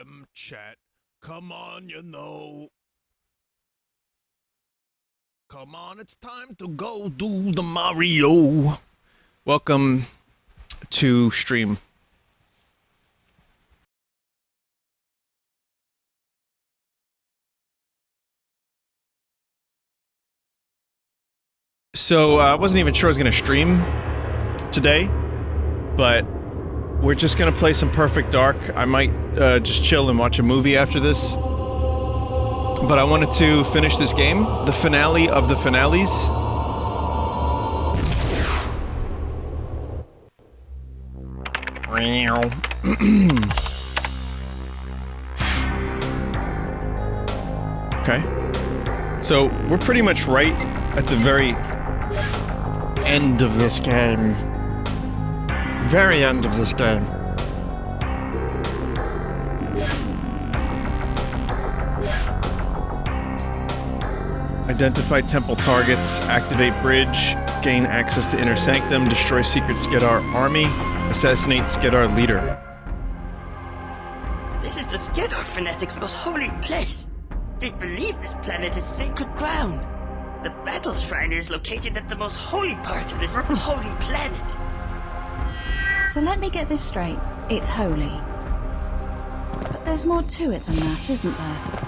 them, chat. Come on, you know. Come on, it's time to go do the Mario. Welcome to stream. So, I wasn't even sure I was going to stream today, but we're just going to play some Perfect Dark. I might just chill and watch a movie after this. But I wanted to finish this game, the finale of the finales. Okay. So, we're pretty much right at the very end of this game. Very end of this game. Identify temple targets, activate bridge, gain access to inner sanctum, destroy secret Skedar army, assassinate Skedar leader. This is the Skedar fanatics' most holy place. They believe this planet is sacred ground. The battle shrine is located at the most holy part of this holy planet. So let me get this straight. It's holy. But there's more to it than that, isn't there?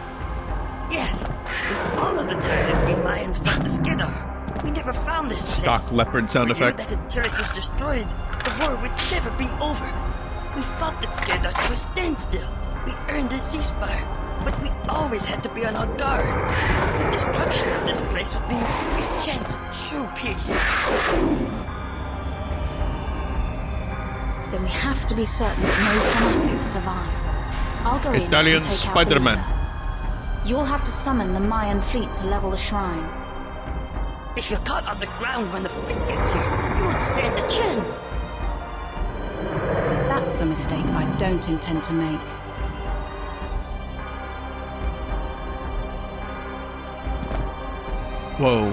Yes. In all of the time that we Mayans fought the Skedar, we never found this Stock place. leopard sound We knew effect. that until it was destroyed, the war would never be over. We fought the Skedar to a standstill. We earned a ceasefire. But we always had to be on our guard. The destruction of this place would be a chance of true peace. Then we have to be certain that no fanatics survive. I'll go in Italian and take Spider-Man. out the leader. You'll have to summon the Mayan fleet to level the shrine. If you're caught on the ground when the fleet gets here, you won't stand a chance. That's a mistake I don't intend to make. Whoa.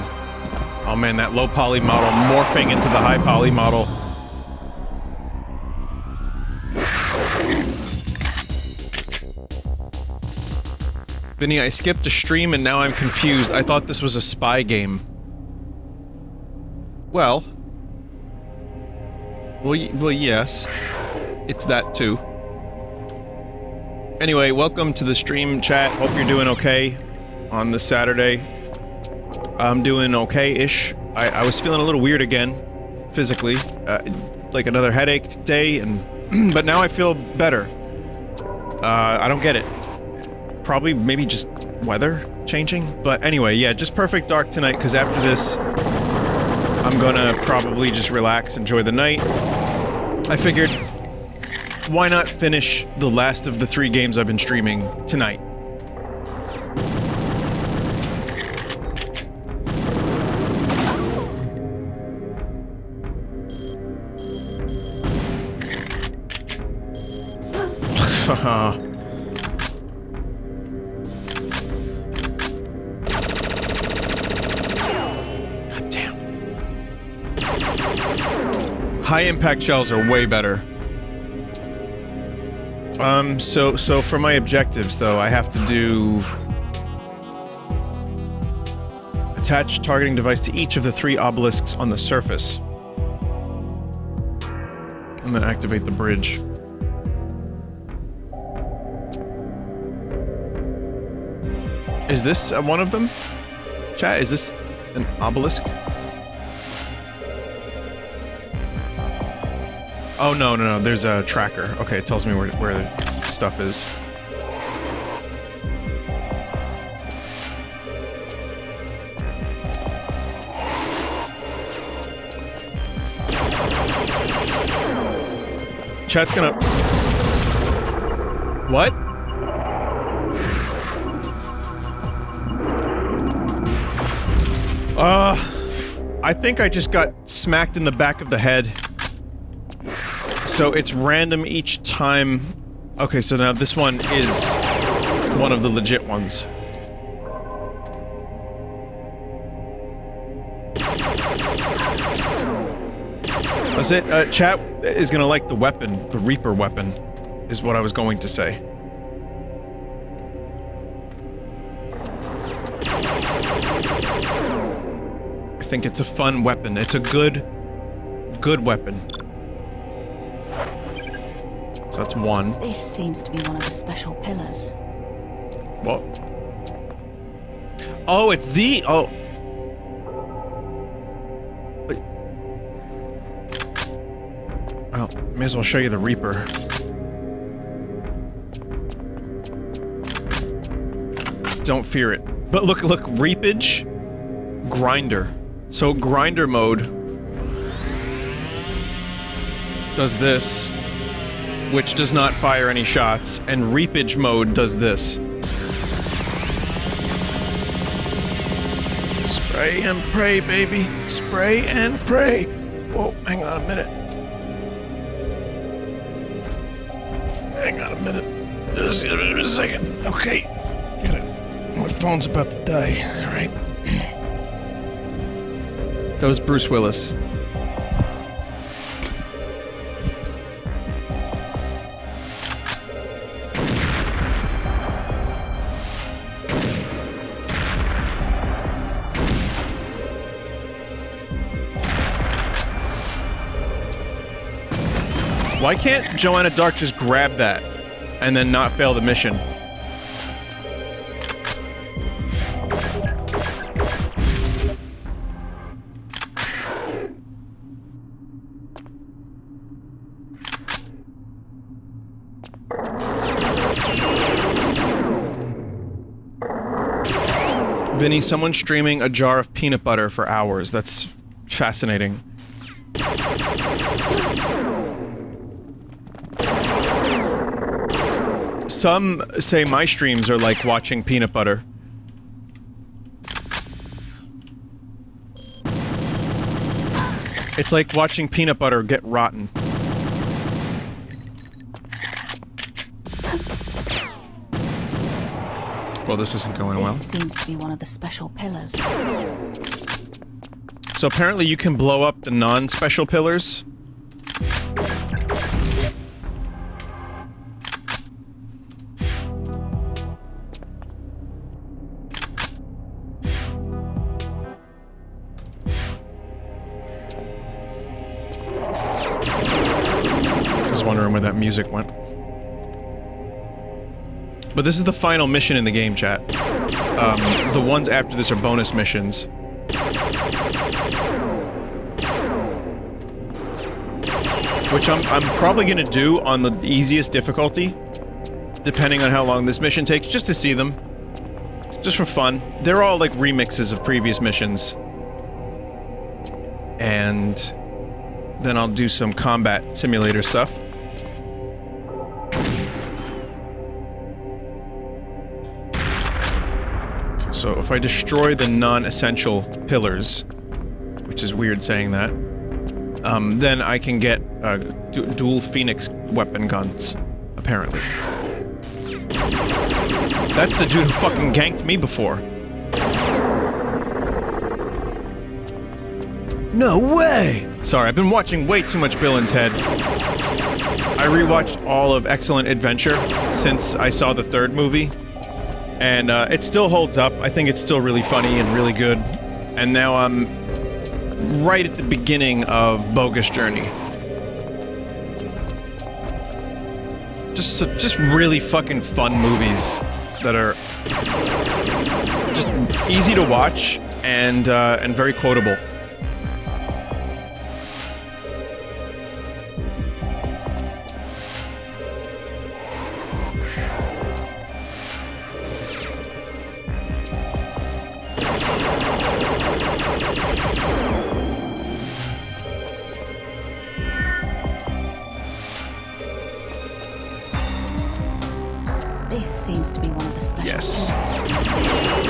Oh man, that low poly model morphing into the high poly model. Vinny, I skipped a stream and now I'm confused. I thought this was a spy game. Well, yes. It's that too. Anyway, welcome to the stream, chat. Hope you're doing okay on this Saturday. I'm doing okay-ish. I was feeling a little weird again, physically. Like another headache day, and but now I feel better. I don't get it. Probably, maybe just weather changing? But anyway, yeah, just Perfect Dark tonight, because after this, I'm gonna probably just relax, enjoy the night. I figured, why not finish the last of the 3 games I've been streaming tonight? Haha. God damn. High impact shells are way better. So for my objectives though, I have to do attach targeting device to each of the 3 obelisks on the surface. And then activate the bridge. Is this one of them? Chat, is this an obelisk? Oh, no, there's a tracker. Okay, it tells me where the stuff is. Chat's gonna... What? I think I just got smacked in the back of the head. So it's random each time... Okay, so now this one is one of the legit ones. That's it. Chat is gonna like the weapon. The Reaper weapon is what I was going to say. think it's a fun weapon. It's a good weapon. So that's one. This seems to be one of the special pillars. What? Oh, it's the... Oh. Well, may as well show you the Reaper. Don't fear it. But look, reapage, grinder. So grinder mode does this, which does not fire any shots, and reapage mode does this. Spray and pray, baby. Spray and pray. Whoa, hang on a minute. Hang on a minute. Just a second. Okay. Get it. My phone's about to die. Alright. That was Bruce Willis. Why can't Joanna Dark just grab that and then not fail the mission? Vinny, someone's streaming a jar of peanut butter for hours. That's fascinating. Some say my streams are like watching peanut butter. It's like watching peanut butter get rotten. Well, this isn't going well. This seems to be one of the special pillars. So apparently you can blow up the non-special pillars. I was wondering where that music went. But this is the final mission in the game, chat. The ones after this are bonus missions. Which I'm probably gonna do on the easiest difficulty, depending on how long this mission takes, just to see them. Just for fun. They're all like remixes of previous missions. And then I'll do some combat simulator stuff. So if I destroy the non-essential pillars, which is weird saying that, then I can get dual Phoenix weapon guns, apparently. That's the dude who fucking ganked me before. No way! Sorry, I've been watching way too much Bill and Ted. I rewatched all of Excellent Adventure since I saw the third movie. And it still holds up. I think it's still really funny and really good. And now I'm right at the beginning of Bogus Journey. Just really fucking fun movies that are just easy to watch and very quotable. Yes.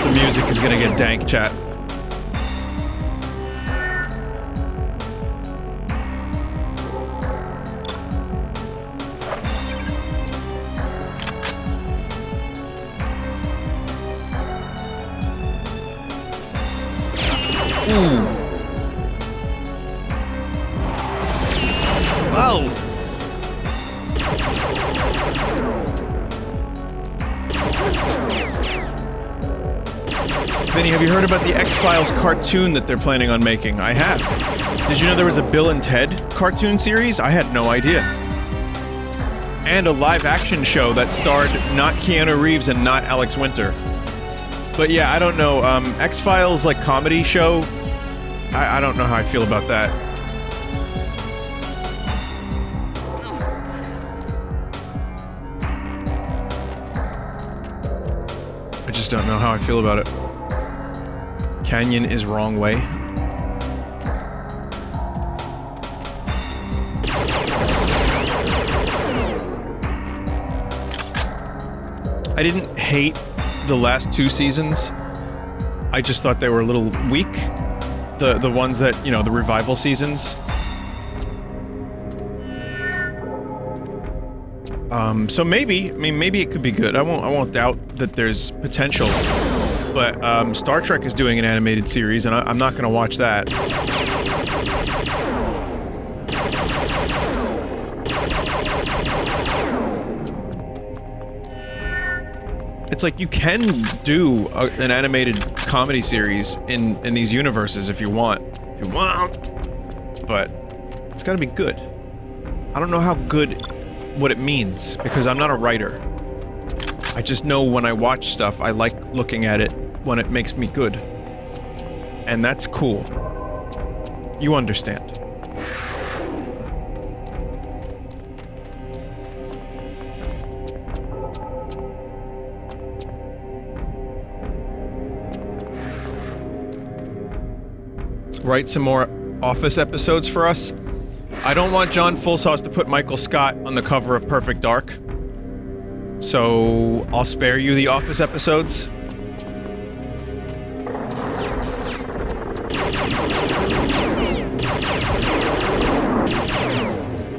The music is gonna get dank, chat. Whoa! Vinny, have you heard about the X-Files cartoon that they're planning on making? I have. Did you know there was a Bill and Ted cartoon series? I had no idea. And a live-action show that starred not Keanu Reeves and not Alex Winter. But yeah, I don't know. X-Files, like, comedy show? I don't know how I feel about that. I just don't know how I feel about it. Canyon is wrong way. I didn't hate the last 2 seasons. I just thought they were a little weak. The ones that, you know, the revival seasons. So maybe, I mean, maybe it could be good. I won't doubt that there's potential. But, Star Trek is doing an animated series, and I'm not gonna watch that. It's like, you can do an animated comedy series in these universes if you want. But it's gotta be good. I don't know how good, what it means, because I'm not a writer. I just know when I watch stuff, I like looking at it when it makes me good. And that's cool. You understand. Write some more Office episodes for us. I don't want John Fullsauce to put Michael Scott on the cover of Perfect Dark. So, I'll spare you the Office episodes.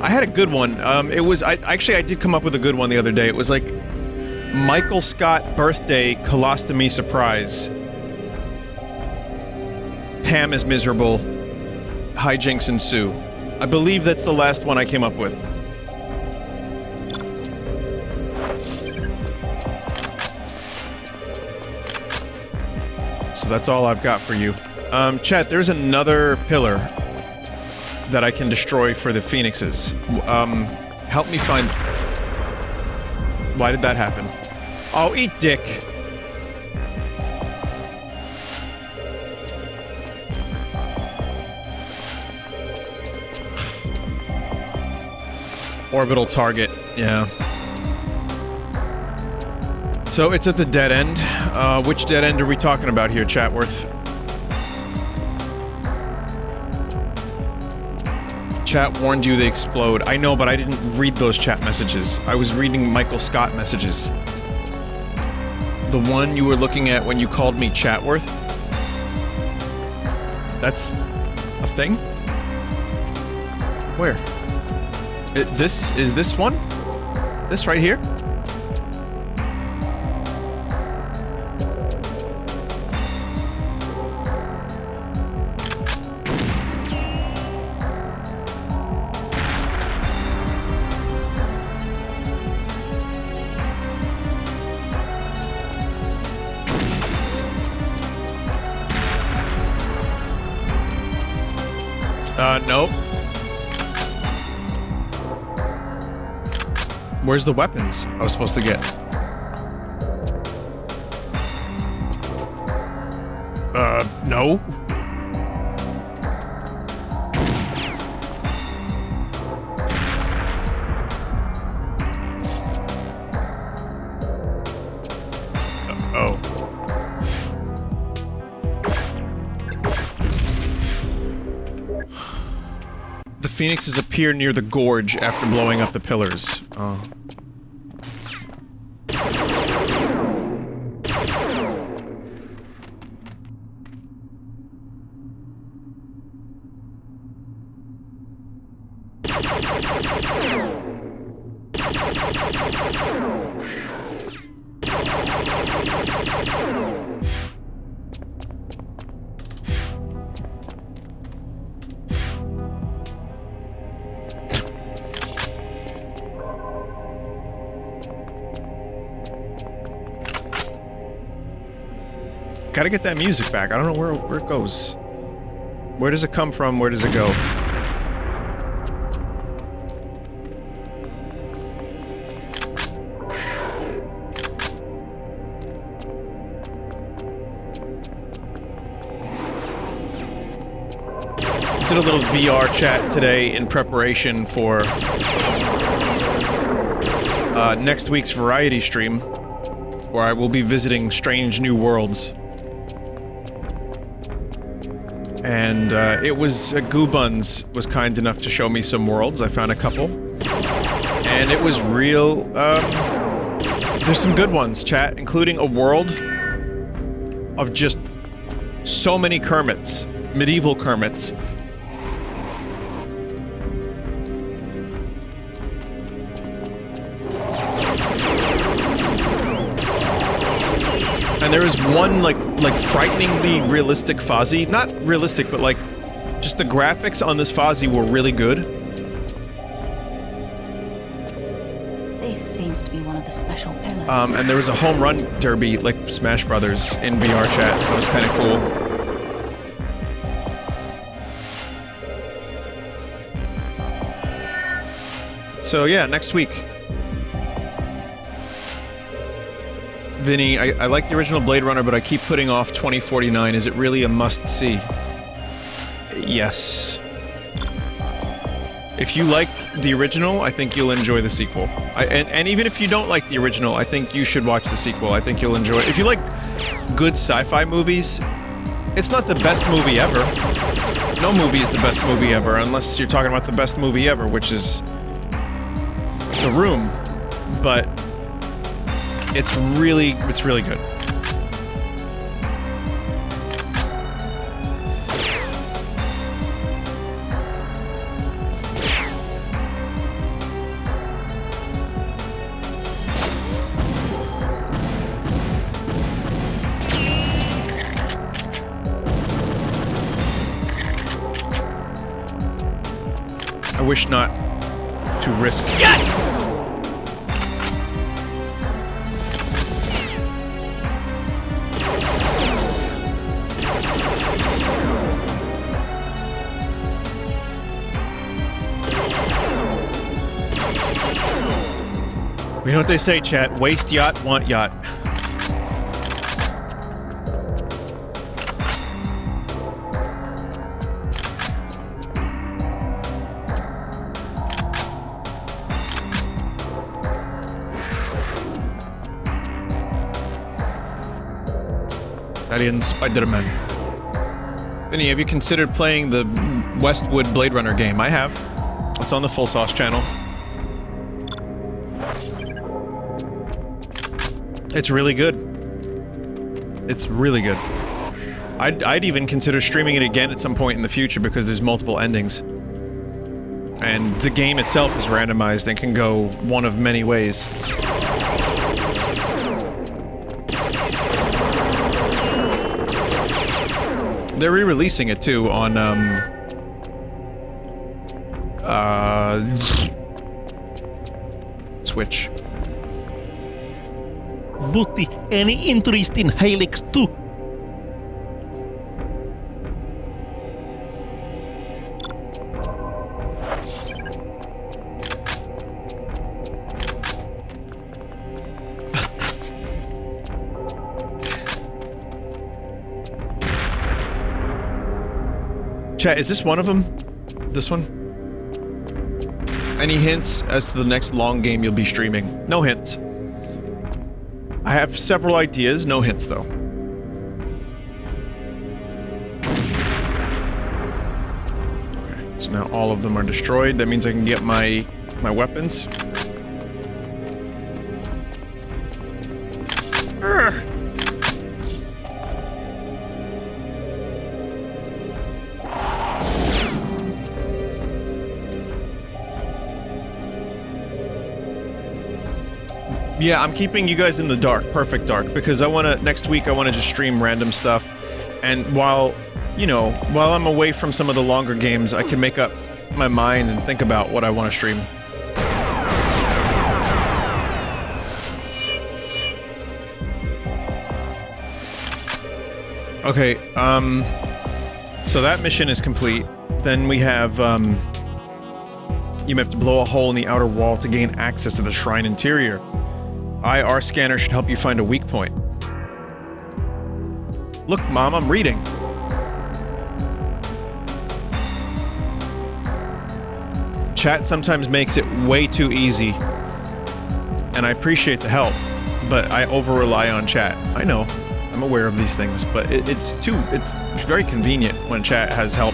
I had a good one. It was, I did come up with a good one the other day. It was like, Michael Scott birthday colostomy surprise. Pam is miserable. Hijinks ensue. I believe that's the last one I came up with. So that's all I've got for you. Chat, there's another pillar that I can destroy for the Phoenixes. Help me find... Why did that happen? Oh, eat dick! Orbital target, yeah. So it's at the dead end. Which dead end are we talking about here, Chatworth? Chat warned you they explode. I know, but I didn't read those chat messages. I was reading Michael Scott messages. The one you were looking at when you called me Chatworth? That's a thing? Where? Is this one? This right here? Nope. Where's the weapons I was supposed to get? No. Oh. The Phoenixes appear near the gorge after blowing up the pillars. Oh. Gotta get that music back. I don't know where it goes. Where does it come from? Where does it go? Did a little VR chat today in preparation for next week's variety stream, where I will be visiting strange new worlds. And it was Goobuns was kind enough to show me some worlds. I found a couple, and it was real. There's some good ones, chat, including a world of just so many Kermits, medieval Kermits. And there was one, like frighteningly realistic Fozzie. Not realistic, but like, just the graphics on this Fozzie were really good. This seems to be one of the special pillars. And there was a home run derby, like Smash Brothers, in VR chat. That was kind of cool. So yeah, next week. Vinny, I like the original Blade Runner, but I keep putting off 2049. Is it really a must-see? Yes. If you like the original, I think you'll enjoy the sequel. And even if you don't like the original, I think you should watch the sequel. I think you'll enjoy it. If you like good sci-fi movies, it's not the best movie ever. No movie is the best movie ever, unless you're talking about the best movie ever, which is The Room. But it's really good. I wish not to risk. You know what they say, chat? Waste yacht, want yacht. Alien Spider-Man. Vinny, have you considered playing the Westwood Blade Runner game? I have. It's on the Full Sauce channel. It's really good. It's really good. I'd even consider streaming it again at some point in the future because there's multiple endings. And the game itself is randomized and can go one of many ways. They're re-releasing it too on Switch. Butti, any interest in Helix too? Chat, is this one of them? This one? Any hints as to the next long game you'll be streaming? No hints. I have several ideas, no hints though. Okay, so now all of them are destroyed. That means I can get my weapons. Urgh. Yeah, I'm keeping you guys in the dark, perfect dark, because next week I wanna just stream random stuff, and while, you know, while I'm away from some of the longer games, I can make up my mind and think about what I wanna stream. Okay, so that mission is complete. Then we have, you have to blow a hole in the outer wall to gain access to the shrine interior. IR scanner should help you find a weak point. Look, Mom, I'm reading. Chat sometimes makes it way too easy. And I appreciate the help, but I over-rely on chat. I know. I'm aware of these things, but it's very convenient when chat has help.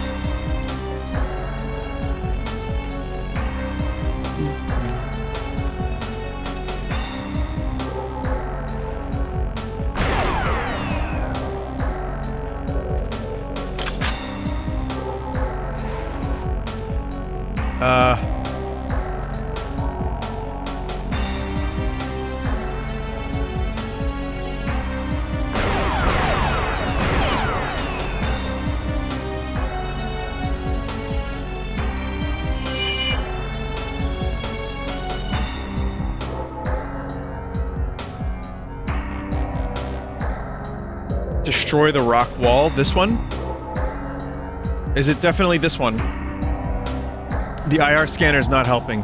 Destroy the rock wall. This one? Is it definitely this one? The IR scanner's not helping.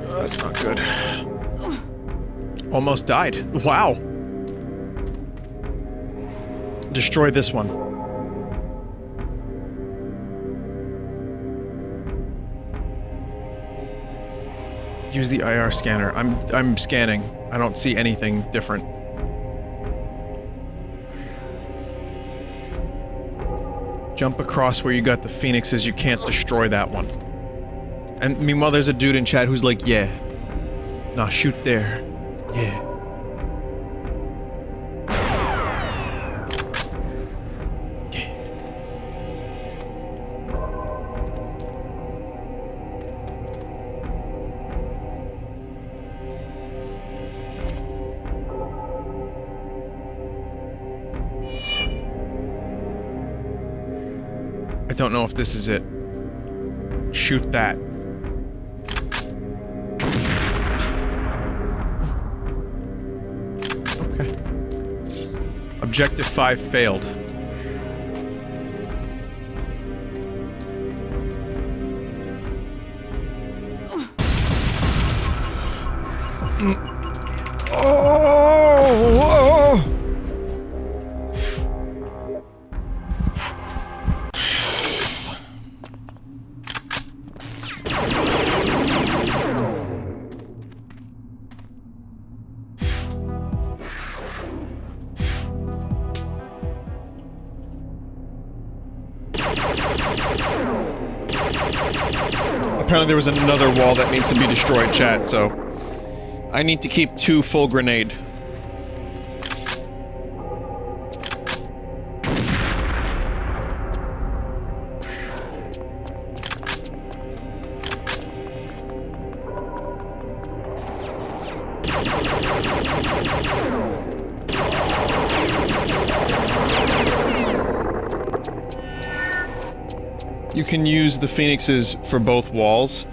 That's not good. Almost died. Wow. Destroy this one. Use the IR scanner. I'm scanning. I don't see anything different. Jump across where you got the phoenixes. You can't destroy that one. And meanwhile, there's a dude in chat who's like, yeah. Nah, shoot there. Yeah. I don't know if this is it. Shoot that. Okay. Objective 5 failed. Oh! Apparently there was another wall that needs to be destroyed, chat, so... I need to keep 2 full grenade. You can use the phoenixes for both walls.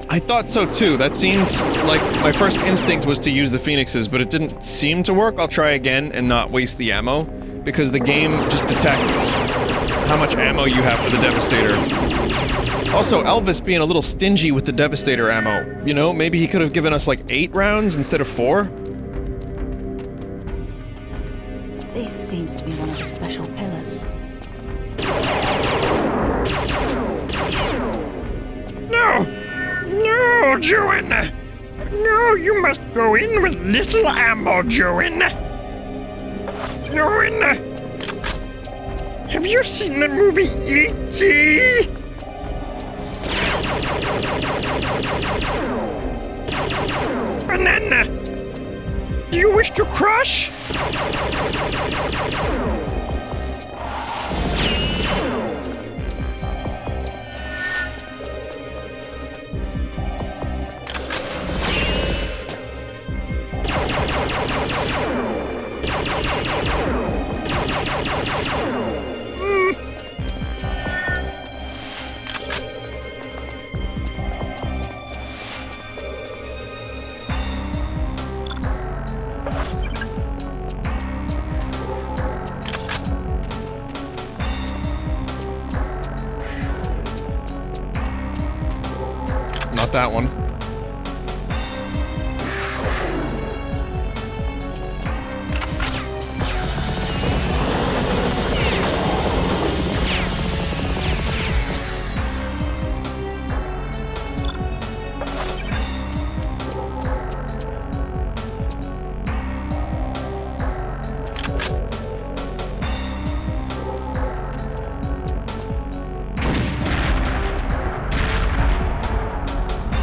I thought so too. That seemed like my first instinct was to use the phoenixes, but it didn't seem to work. I'll try again and not waste the ammo, because the game just detects how much ammo you have for the Devastator. Also, Elvis being a little stingy with the Devastator ammo. You know, maybe he could have given us like 8 rounds instead of 4? This seems to be one of the special pillars. No! No, Joan! No, you must go in with little ammo, Joan! Joan! Have you seen the movie E.T.? Banana! Do you wish to crush? about that one.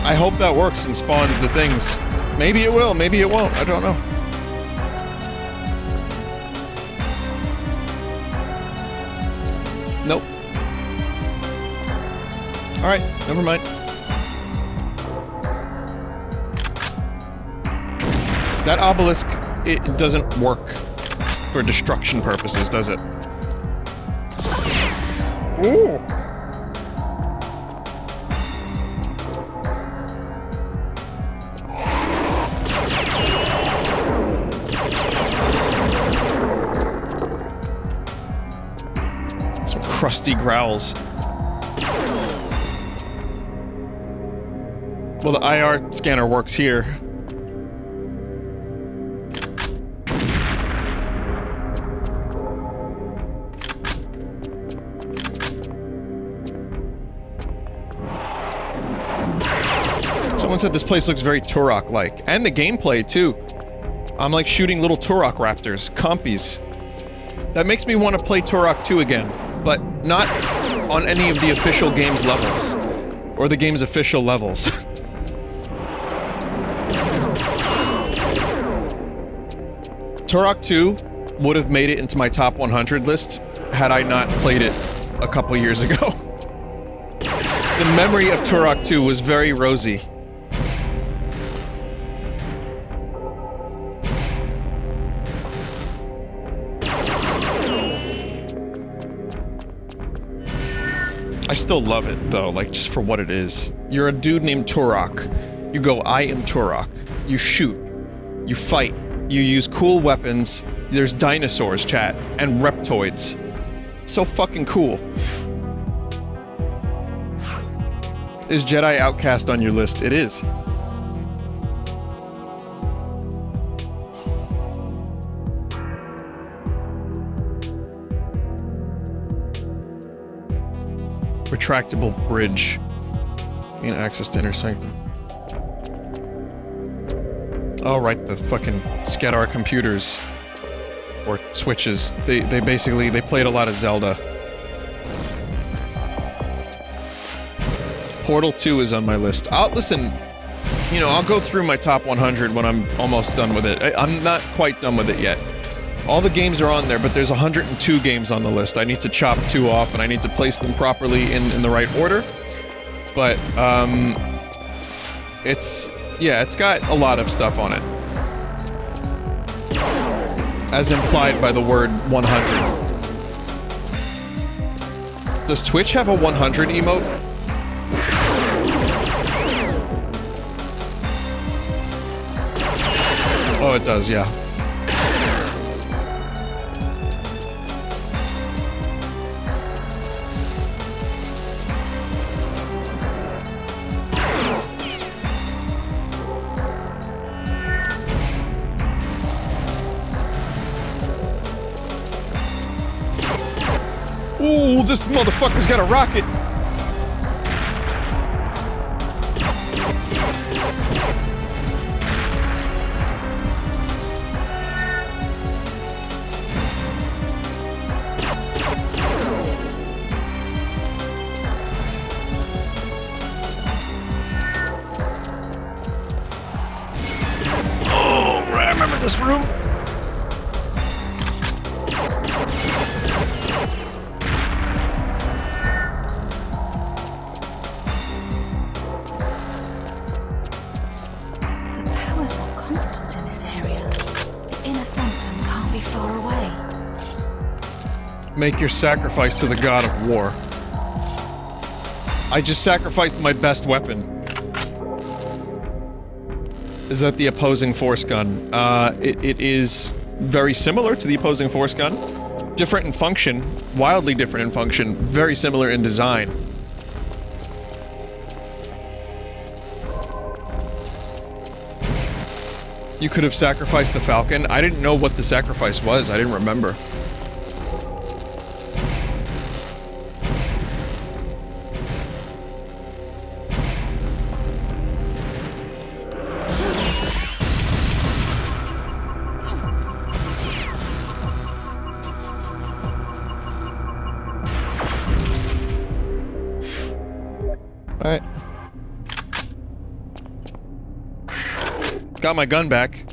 I hope that works and spawns the things. Maybe it will, maybe it won't, I don't know. Nope. Alright, never mind. That obelisk, it doesn't work for destruction purposes, does it? Ooh! Crusty growls. Well, the IR scanner works here. Someone said this place looks very Turok-like. And the gameplay, too. I'm like shooting little Turok raptors, compies. That makes me want to play Turok 2 again. But not on any of the official game's levels. Or the game's official levels. Turok 2 would have made it into my top 100 list had I not played it a couple years ago. The memory of Turok 2 was very rosy. I still love it, though, like, just for what it is. You're a dude named Turok. You go, I am Turok. You shoot. You fight. You use cool weapons. There's dinosaurs, chat. And reptoids. It's so fucking cool. Is Jedi Outcast on your list? It is. Retractable bridge. Gain access to inner sanctum. Oh, right, the fucking Skedar computers. Or switches. They basically, they played a lot of Zelda. Portal 2 is on my list. Listen, you know, I'll go through my top 100 when I'm almost done with it. I'm not quite done with it yet. All the games are on there, but there's 102 games on the list. I need to chop 2 off, and I need to place them properly in the right order. But, yeah, it's got a lot of stuff on it. As implied by the word 100. Does Twitch have a 100 emote? Oh, it does, yeah. Ooh, this motherfucker's got a rocket! Oh, I remember this room! Make your sacrifice to the god of war. I just sacrificed my best weapon. Is that the opposing force gun? It is very similar to the opposing force gun. Different in function. Wildly different in function. Very similar in design. You could have sacrificed the falcon. I didn't know what the sacrifice was. I didn't remember. Alright. Got my gun back.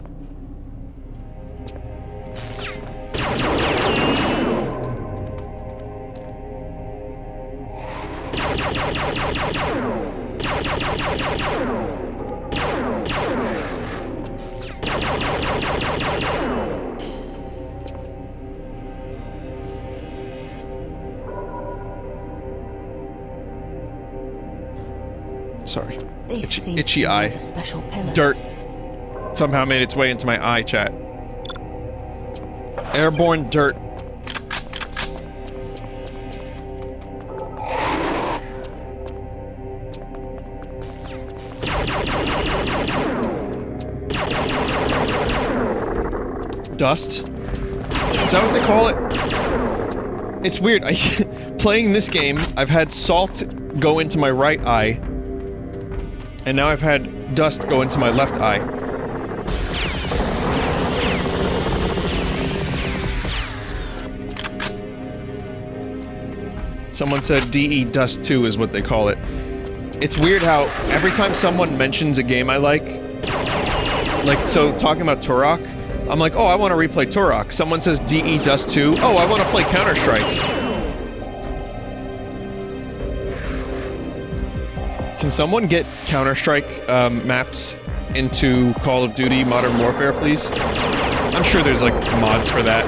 Sorry. This seems Itchy to be eye. the special pillars. Dirt. Somehow made its way into my eye, chat. Airborne dirt. Dust? Is that what they call it? It's weird. Playing this game, I've had salt go into my right eye, and now I've had dust go into my left eye. Someone said DE Dust 2 is what they call it. It's weird how every time someone mentions a game I like, so talking about Turok, I'm like, oh, I want to replay Turok. Someone says DE Dust 2, oh, I want to play Counter-Strike. Can someone get Counter-Strike maps into Call of Duty Modern Warfare, please? I'm sure there's, like, mods for that.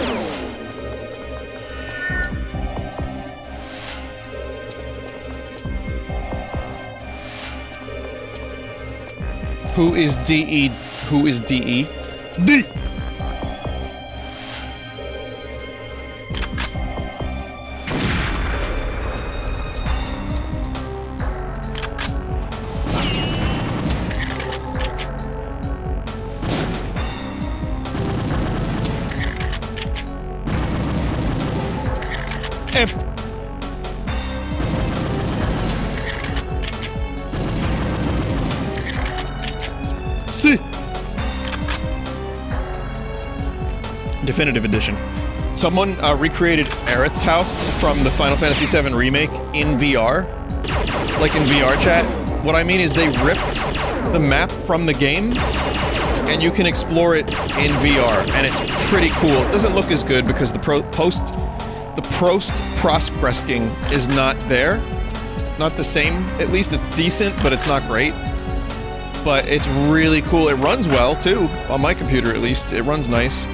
Who is DE? Who is DE? D! M. C. Definitive Edition. Someone recreated Aerith's house from the Final Fantasy VII Remake in VR. Like in VR chat. What I mean is they ripped the map from the game, and you can explore it in VR, and it's pretty cool. It doesn't look as good because the post-processing is not there. Not the same. At least it's decent, but it's not great. But it's really cool. It runs well, too. On my computer, at least. It runs nice.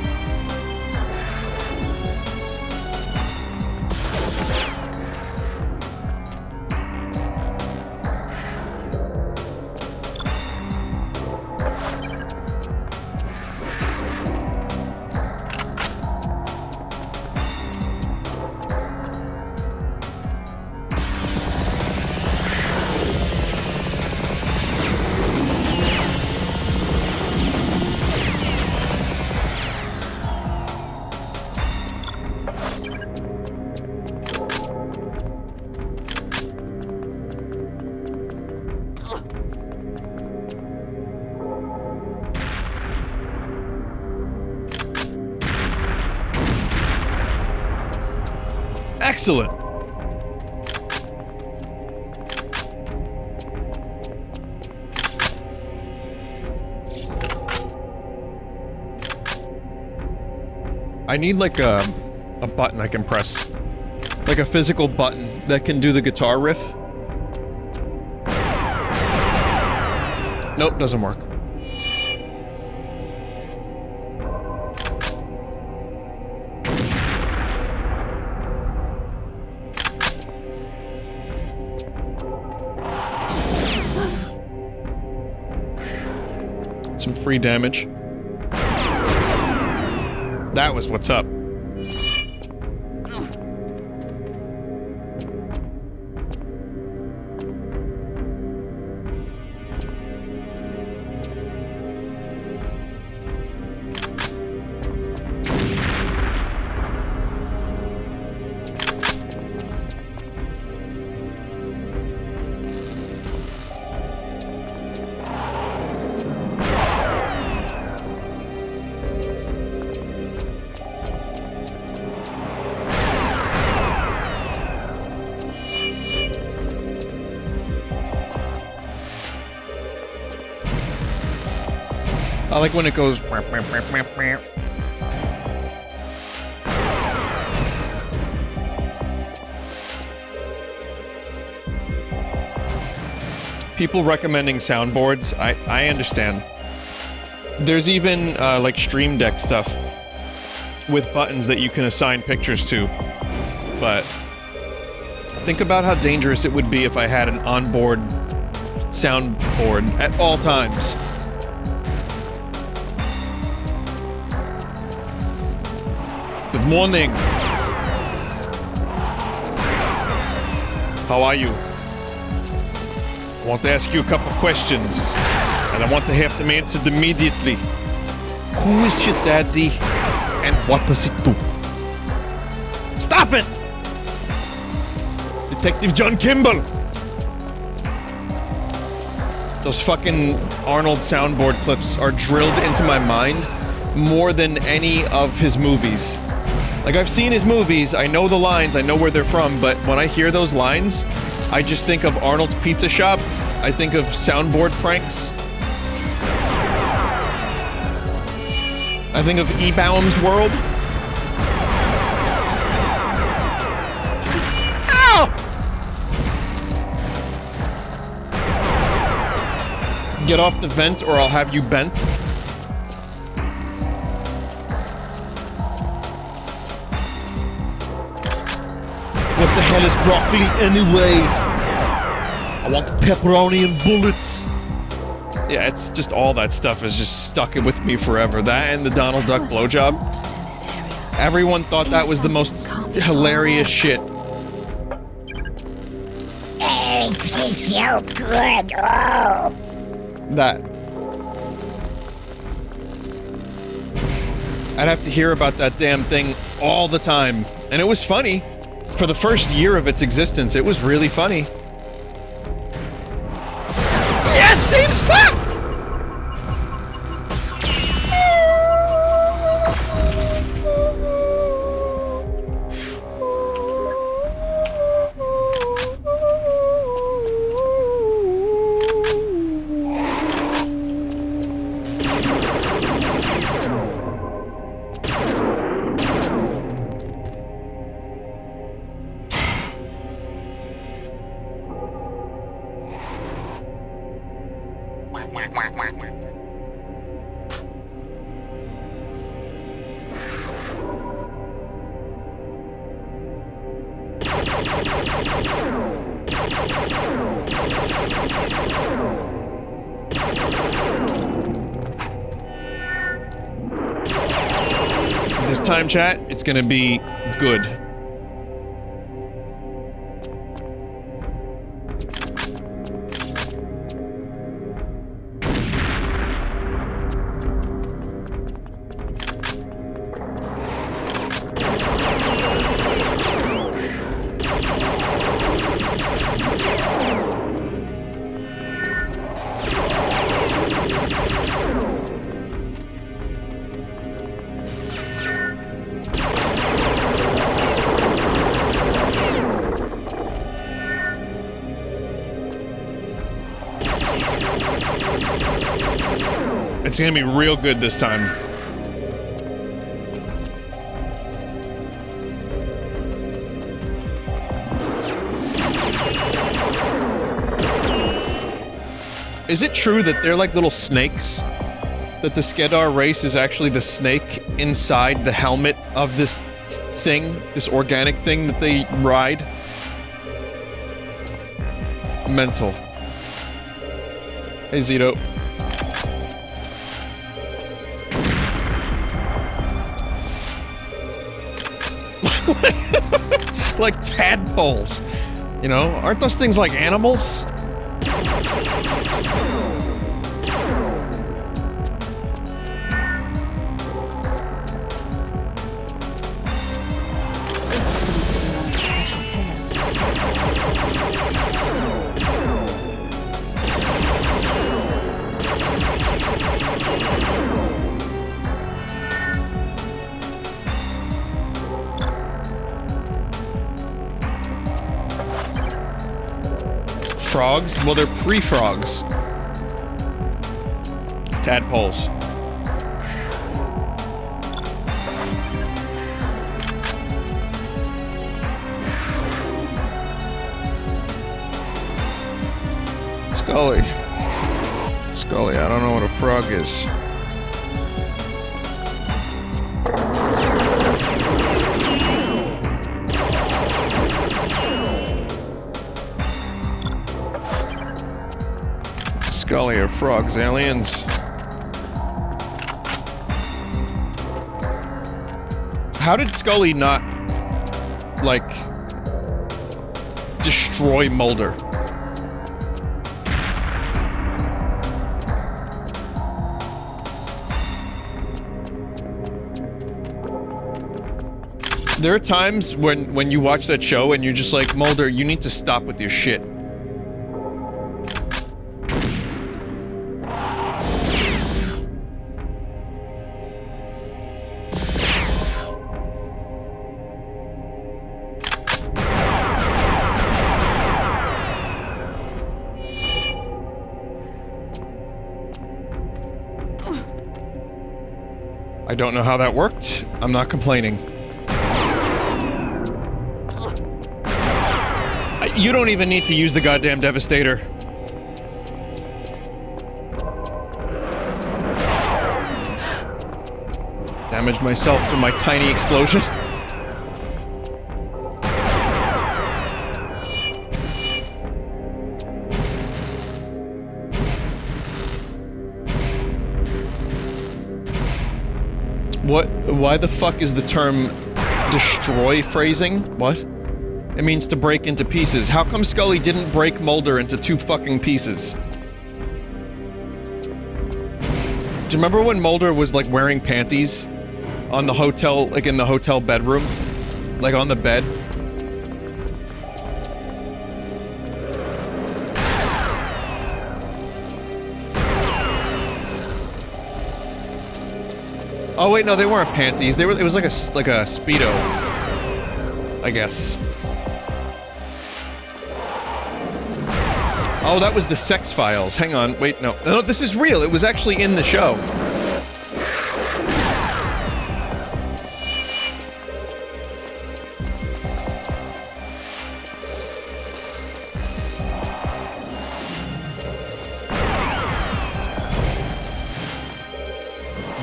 Excellent! I need like a button I can press. Like a physical button that can do the guitar riff. Nope, doesn't work. Some free damage. That was what's up. I like when it goes. People recommending soundboards, I understand. There's even, like, Stream Deck stuff with buttons that you can assign pictures to. But think about how dangerous it would be if I had an onboard soundboard at all times. Good morning. How are you? I want to ask you a couple questions, and I want to have them answered immediately. Who is your daddy, and what does it do? Stop it! Detective John Kimball! Those fucking Arnold soundboard clips are drilled into my mind more than any of his movies. Like, I've seen his movies, I know the lines, I know where they're from, but when I hear those lines, I just think of Arnold's Pizza Shop. I think of soundboard pranks. I think of E-Baum's World. Ow! Get off the vent or I'll have you bent. What the hell is broccoli anyway? I want pepperoni and bullets. Yeah, it's just all that stuff is just stuck with me forever. That and the Donald Duck blowjob. Everyone thought that was the most hilarious shit. It's so good. Oh. That. I'd have to hear about that damn thing all the time. And it was funny. For the first year of its existence, it was really funny. Yes, same spot! This time, chat, it's gonna be good. It's gonna be real good this time. Is it true that they're like little snakes? That the Skedar race is actually the snake inside the helmet of this thing? This organic thing that they ride? Mental. Hey, Zito. Like tadpoles. You know, aren't those things like animals? Frogs? Well, they're pre-frogs. Tadpoles. Scully. Scully, I don't know what a frog is. Scully are frogs, aliens. How did Scully not, like, destroy Mulder? There are times when you watch that show and you're just like, Mulder, you need to stop with your shit. I don't know how that worked. I'm not complaining. You don't even need to use the goddamn Devastator. Damaged myself from my tiny explosion. What? Why the fuck is the term destroy phrasing? What? It means to break into pieces. How come Scully didn't break Mulder into 2 fucking pieces? Do you remember when Mulder was, like, wearing panties? On the hotel, like, in the hotel bedroom? Like, on the bed? Oh wait, no, they weren't panties. They were. It was like a Speedo, I guess. Oh, that was the sex files. Hang on, wait, no, no, this is real. It was actually in the show.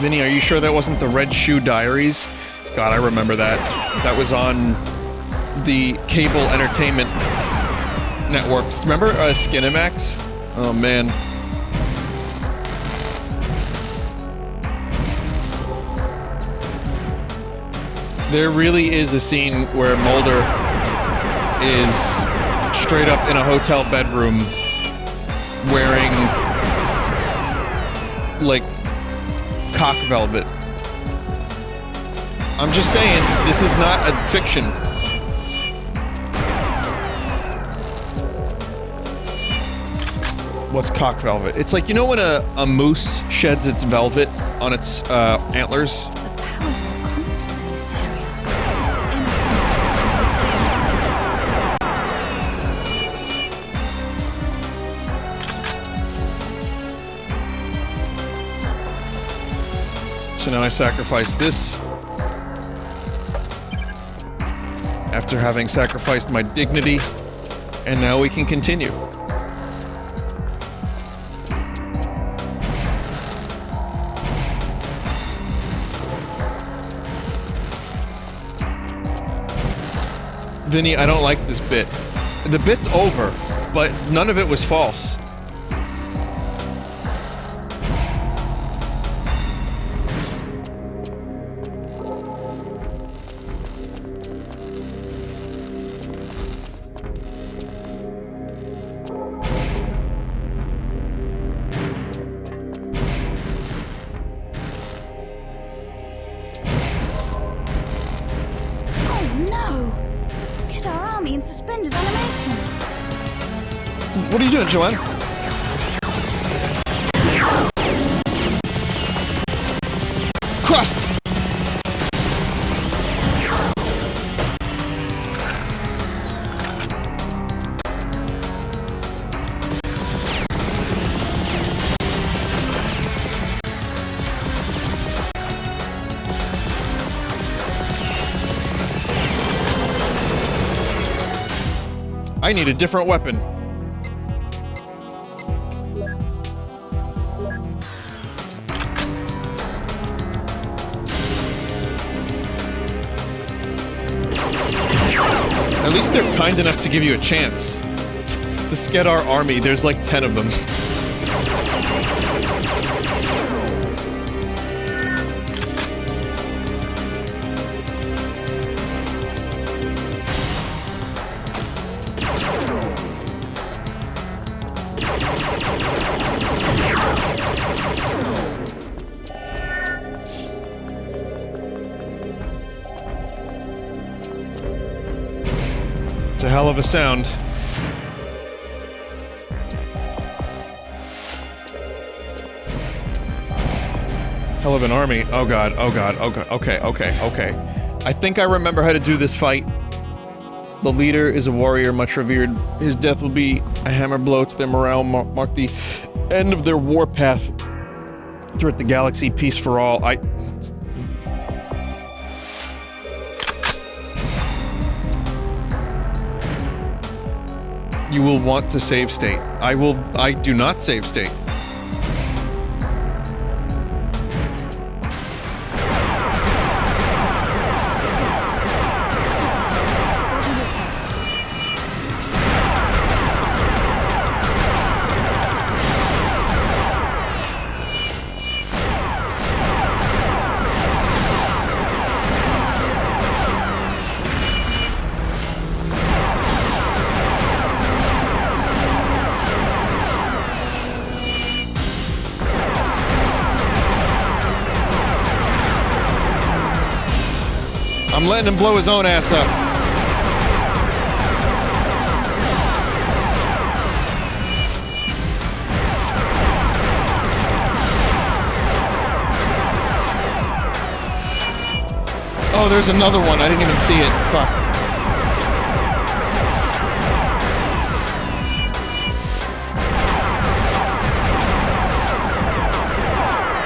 Vinny, are you sure that wasn't the Red Shoe Diaries? God, I remember that. That was on the cable entertainment networks. Remember Skinemax? Oh, man. There really is a scene where Mulder is straight up in a hotel bedroom wearing, like, cock velvet. I'm just saying, this is not a fiction. What's cock velvet? It's like, you know when a moose sheds its velvet on its antlers? The powers are constant in this area. So now I sacrifice this. After having sacrificed my dignity. And now we can continue. Vinny, I don't like this bit. The bit's over, but none of it was false. What are you doing, Joanne? Crust! I need a different weapon. least they're kind enough to give you a chance. The Skedar army, there's like 10 of them. It's a hell of a sound. Hell of an army. Oh god, oh god, oh god. Okay, okay, okay. I think I remember how to do this fight. The leader is a warrior much revered. His death will be a hammer blow to their morale, mark the end of their warpath throughout the galaxy. Peace for all. You will want to save state. I do not save state. I'm letting him blow his own ass up. Oh, there's another one. I didn't even see it. Fuck.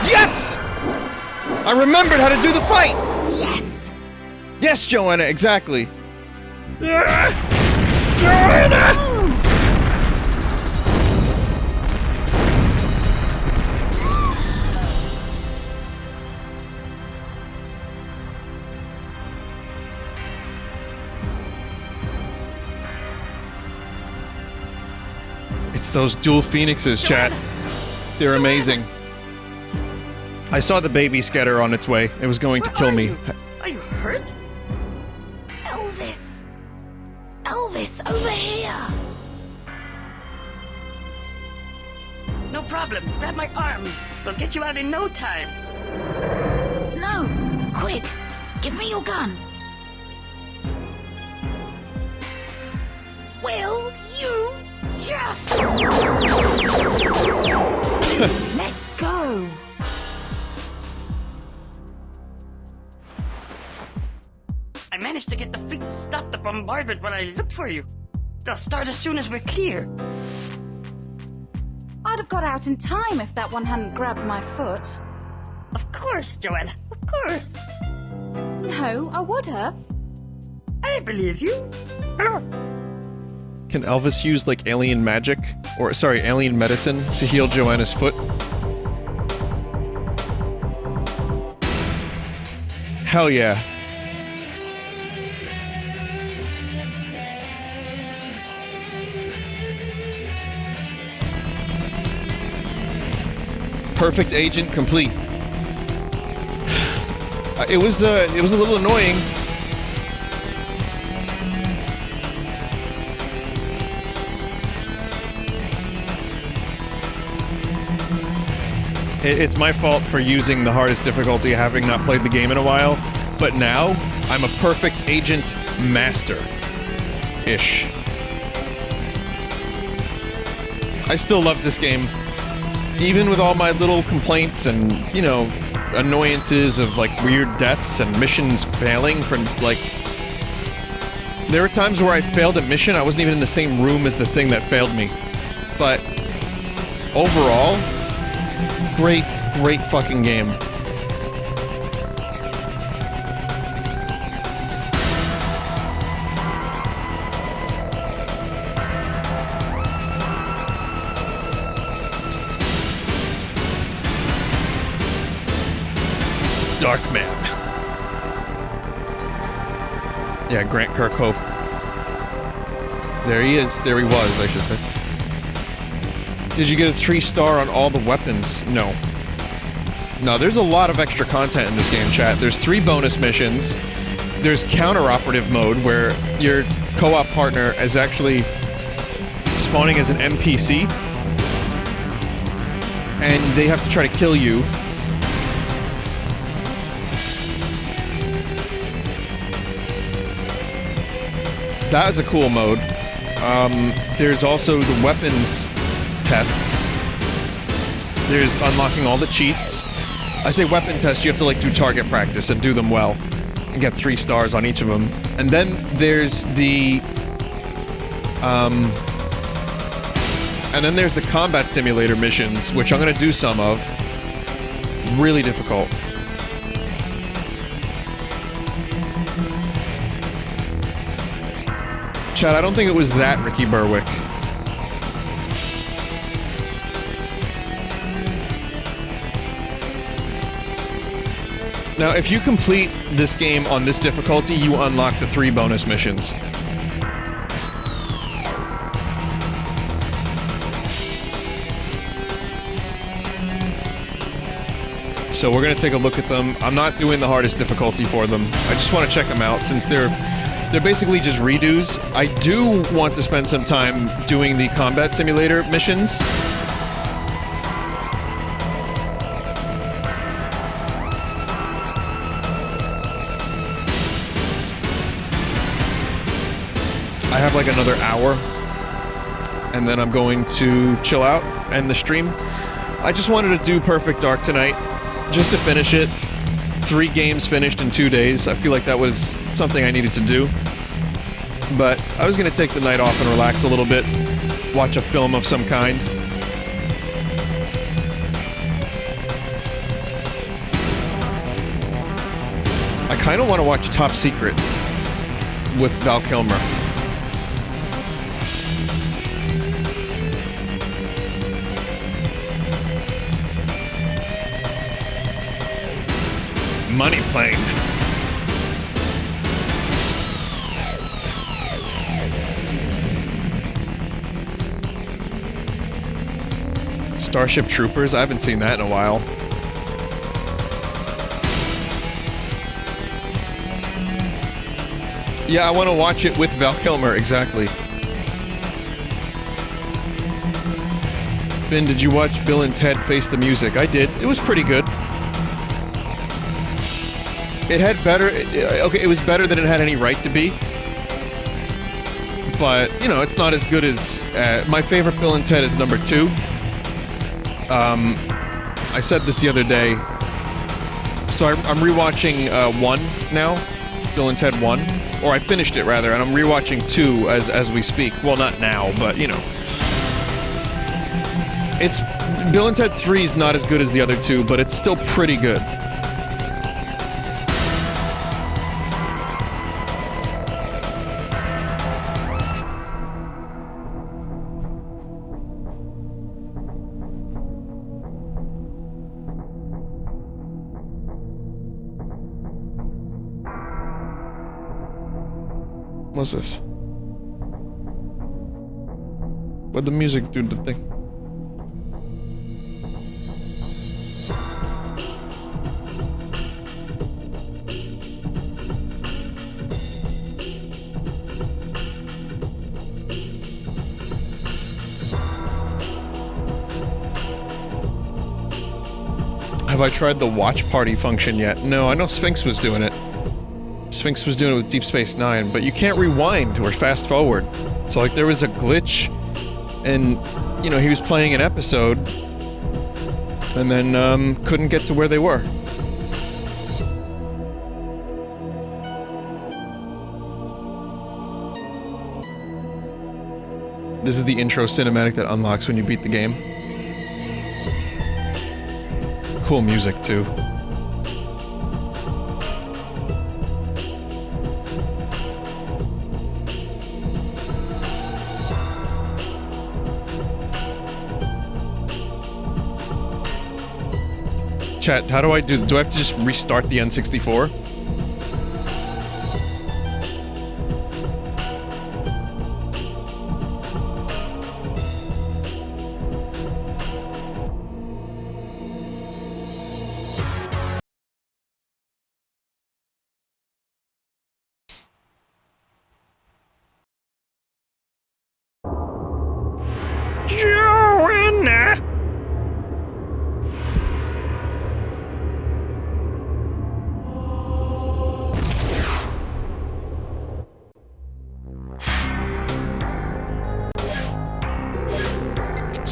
Yes! I remembered how to do the fight! Yes, Joanna, exactly. Joanna! It's those dual phoenixes, chat. They're amazing. I saw the baby Skedar on its way. It was going to kill me. Are you hurt? Elvis! Elvis, over here! No problem. Grab my arms. We'll get you out in no time. No! Quick! Give me your gun! Will you just... Let go! I managed to get the fleet to stop the bombardment when I looked for you. They'll start as soon as we're clear. I'd have got out in time if that one hadn't grabbed my foot. Of course, Joanna. Of course. No, I would have. I believe you. Can Elvis use, like, alien magic? Or, sorry, alien medicine to heal Joanna's foot? Hell yeah. Perfect agent complete. It was a little annoying. It's my fault for using the hardest difficulty, having not played the game in a while, but now I'm a perfect agent master-ish. I still love this game. Even with all my little complaints and, you know, annoyances of, like, weird deaths and missions failing for, like... There were times where I failed a mission, I wasn't even in the same room as the thing that failed me. But, overall, great, great fucking game. Darkman. Yeah, Grant Kirkhope. There he is. There he was, I should say. Did you get a 3-star on all the weapons? No. No, there's a lot of extra content in this game, chat. There's 3 bonus missions. There's counter-operative mode, where your co-op partner is actually spawning as an NPC. And they have to try to kill you. That is a cool mode. There's also the weapons tests. There's unlocking all the cheats. I say weapon test, you have to like do target practice and do them well. And get 3 stars on each of them. And then there's the... and then there's the combat simulator missions, which I'm gonna do some of. Really difficult. Chad, I don't think it was that Ricky Berwick. Now, if you complete this game on this difficulty, you unlock the 3 bonus missions. So we're gonna take a look at them. I'm not doing the hardest difficulty for them. I just want to check them out, since they're basically just redos. I do want to spend some time doing the combat simulator missions. I have like another hour, and then I'm going to chill out, end the stream. I just wanted to do Perfect Dark tonight, just to finish it. 3 games finished in 2 days. I feel like that was something I needed to do. But I was gonna take the night off and relax a little bit, watch a film of some kind. I kinda wanna watch Top Secret with Val Kilmer. Money plane. Starship Troopers? I haven't seen that in a while. Yeah, I want to watch it with Val Kilmer, exactly. Vin, did you watch Bill and Ted Face the Music? I did. It was pretty good. It had better... Okay, it was better than it had any right to be. But, you know, it's not as good as... my favorite Bill and Ted is number 2. I said this the other day. So I'm rewatching 1 now. Bill and Ted 1. Or I finished it, rather, and I'm rewatching 2 as we speak. Well, not now, but, you know. It's... Bill and Ted 3 is not as good as the other 2, but it's still pretty good. What's this? What'd the music do to the thing? Have I tried the watch party function yet? No, I know Sphinx was doing it. Sphinx was doing it with Deep Space Nine, but you can't rewind or fast forward. So, like, there was a glitch, and, you know, he was playing an episode, and then, couldn't get to where they were. This is the intro cinematic that unlocks when you beat the game. Cool music, too. Chat, how do I do I have to just restart the N64?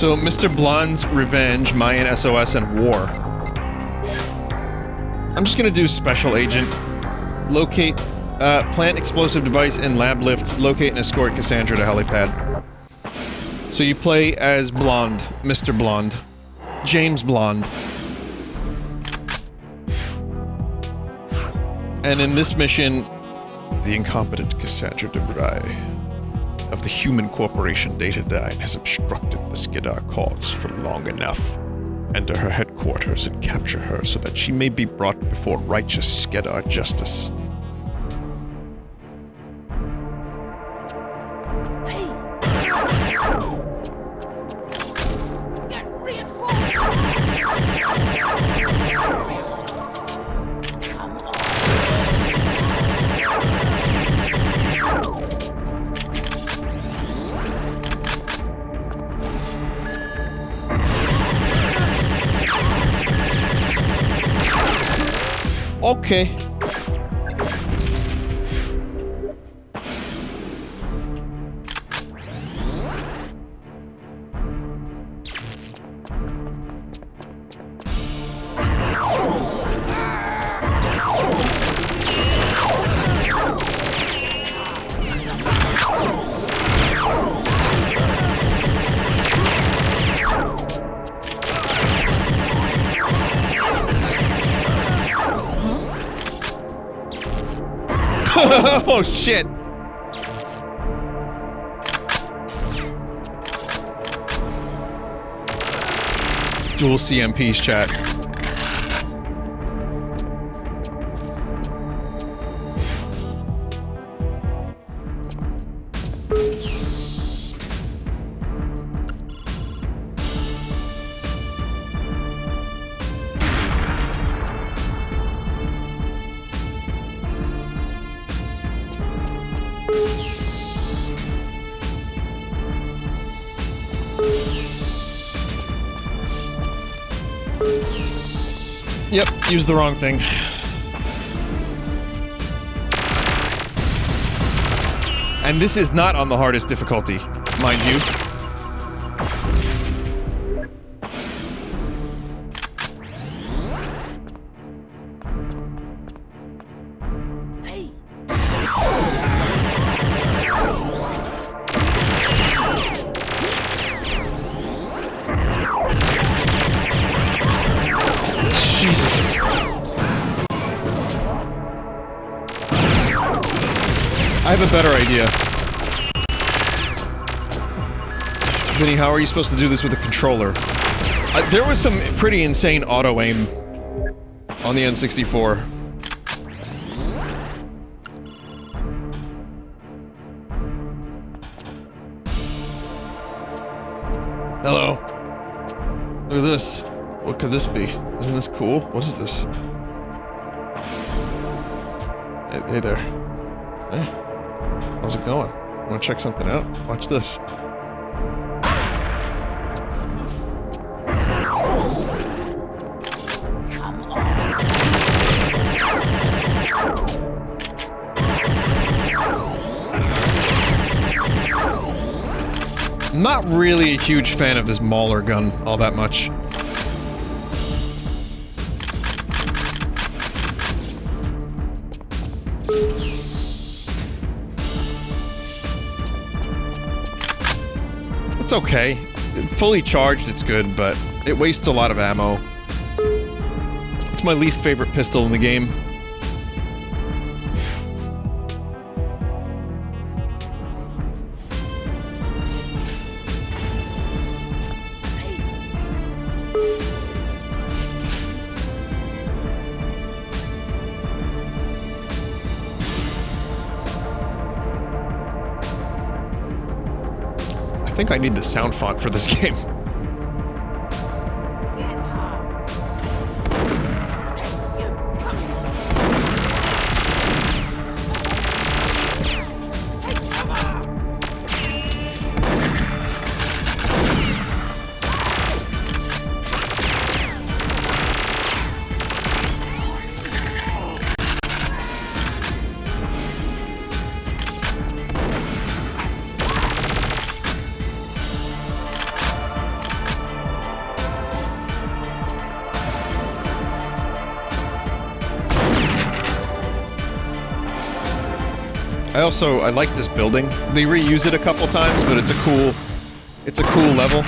So, Mr. Blonde's Revenge, Mayan SOS, and War. I'm just gonna do Special Agent. Locate, plant explosive device in lab lift. Locate and escort Cassandra to helipad. So you play as Blonde, Mr. Blonde. James Blonde. And in this mission, the incompetent Cassandra DeBry of the Human Corporation Datadyne has obstructed the Skedar cause for long enough. Enter her headquarters and capture her so that she may be brought before righteous Skedar justice. Okay. Oh shit! Dual CMPs, chat. Yep, used the wrong thing. And this is not on the hardest difficulty, mind you. Jesus. I have a better idea. Vinny, how are you supposed to do this with a controller? There was some pretty insane auto-aim on the N64. Hello. Look at this. What could this be? Isn't this cool? What is this? Hey there. Hey. How's it going? Wanna check something out? Watch this. I'm not really a huge fan of this Mauler gun all that much. It's okay. Fully charged, it's good, but it wastes a lot of ammo. It's my least favorite pistol in the game. I think I need the sound font for this game. I like this building. They reuse it a couple times, but it's a cool level.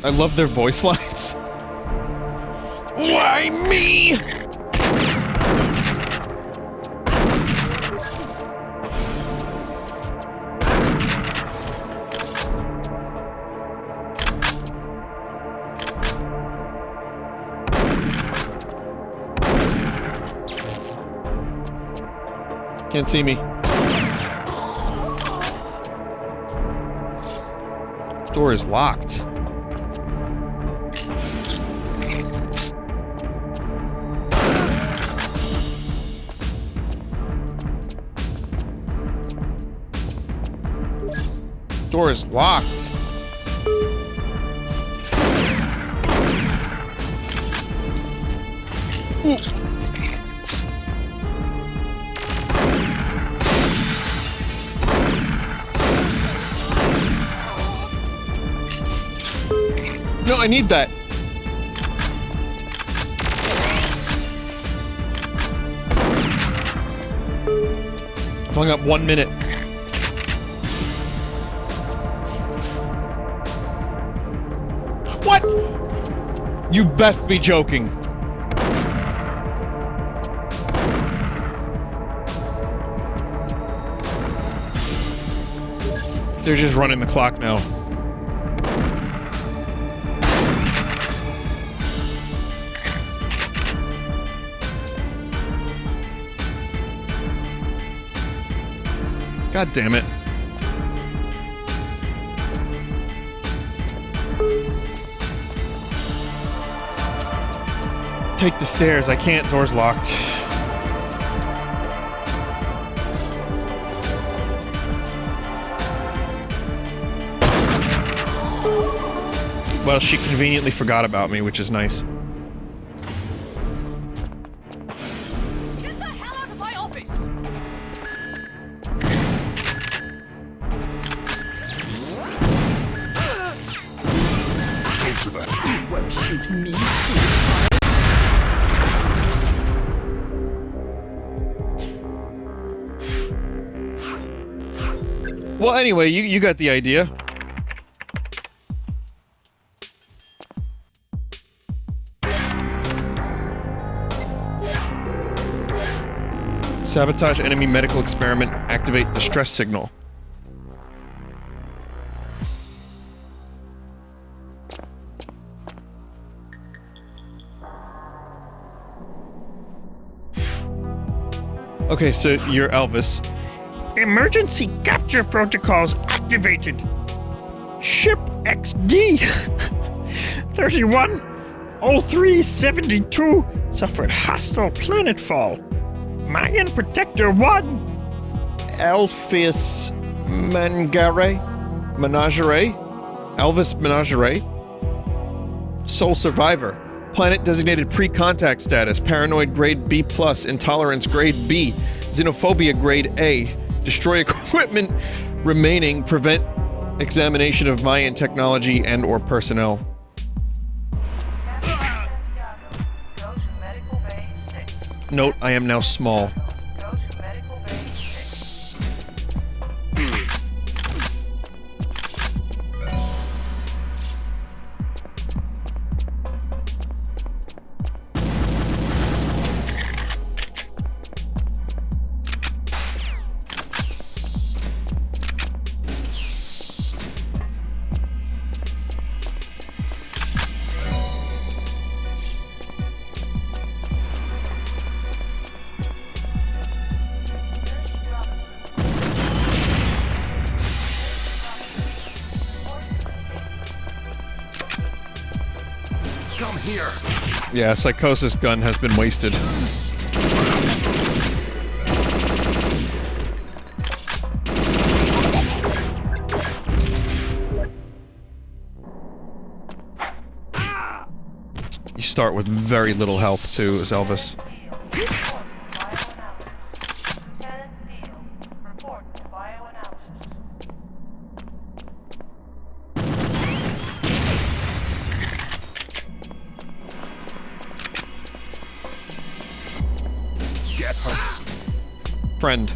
I love their voice lines. Why me? Can't see me. Door is locked. Door is locked. Ooh. No, I need that. I've hung up 1 minute. What? You best be joking. They're just running the clock now. God damn it. Take the stairs. I can't. Door's locked. Well, she conveniently forgot about me, which is nice. Get the hell out of my office! You won't shoot me. Well, anyway, you got the idea. Sabotage enemy medical experiment. Activate distress signal. Okay, so you're Elvis. Emergency capture protocols activated. Ship XD 310372 suffered hostile planetfall. Mayan Protector 1. Elvis Menagerie? Elvis Menagerie? Sole survivor. Planet designated pre-contact status. Paranoid grade B+. Intolerance grade B. Xenophobia grade A. Destroy equipment remaining. Prevent examination of Mayan technology and or personnel. Note, I am now small. Come here. Yeah, Psychosis gun has been wasted. start with very little health, too, as Elvis. Friend.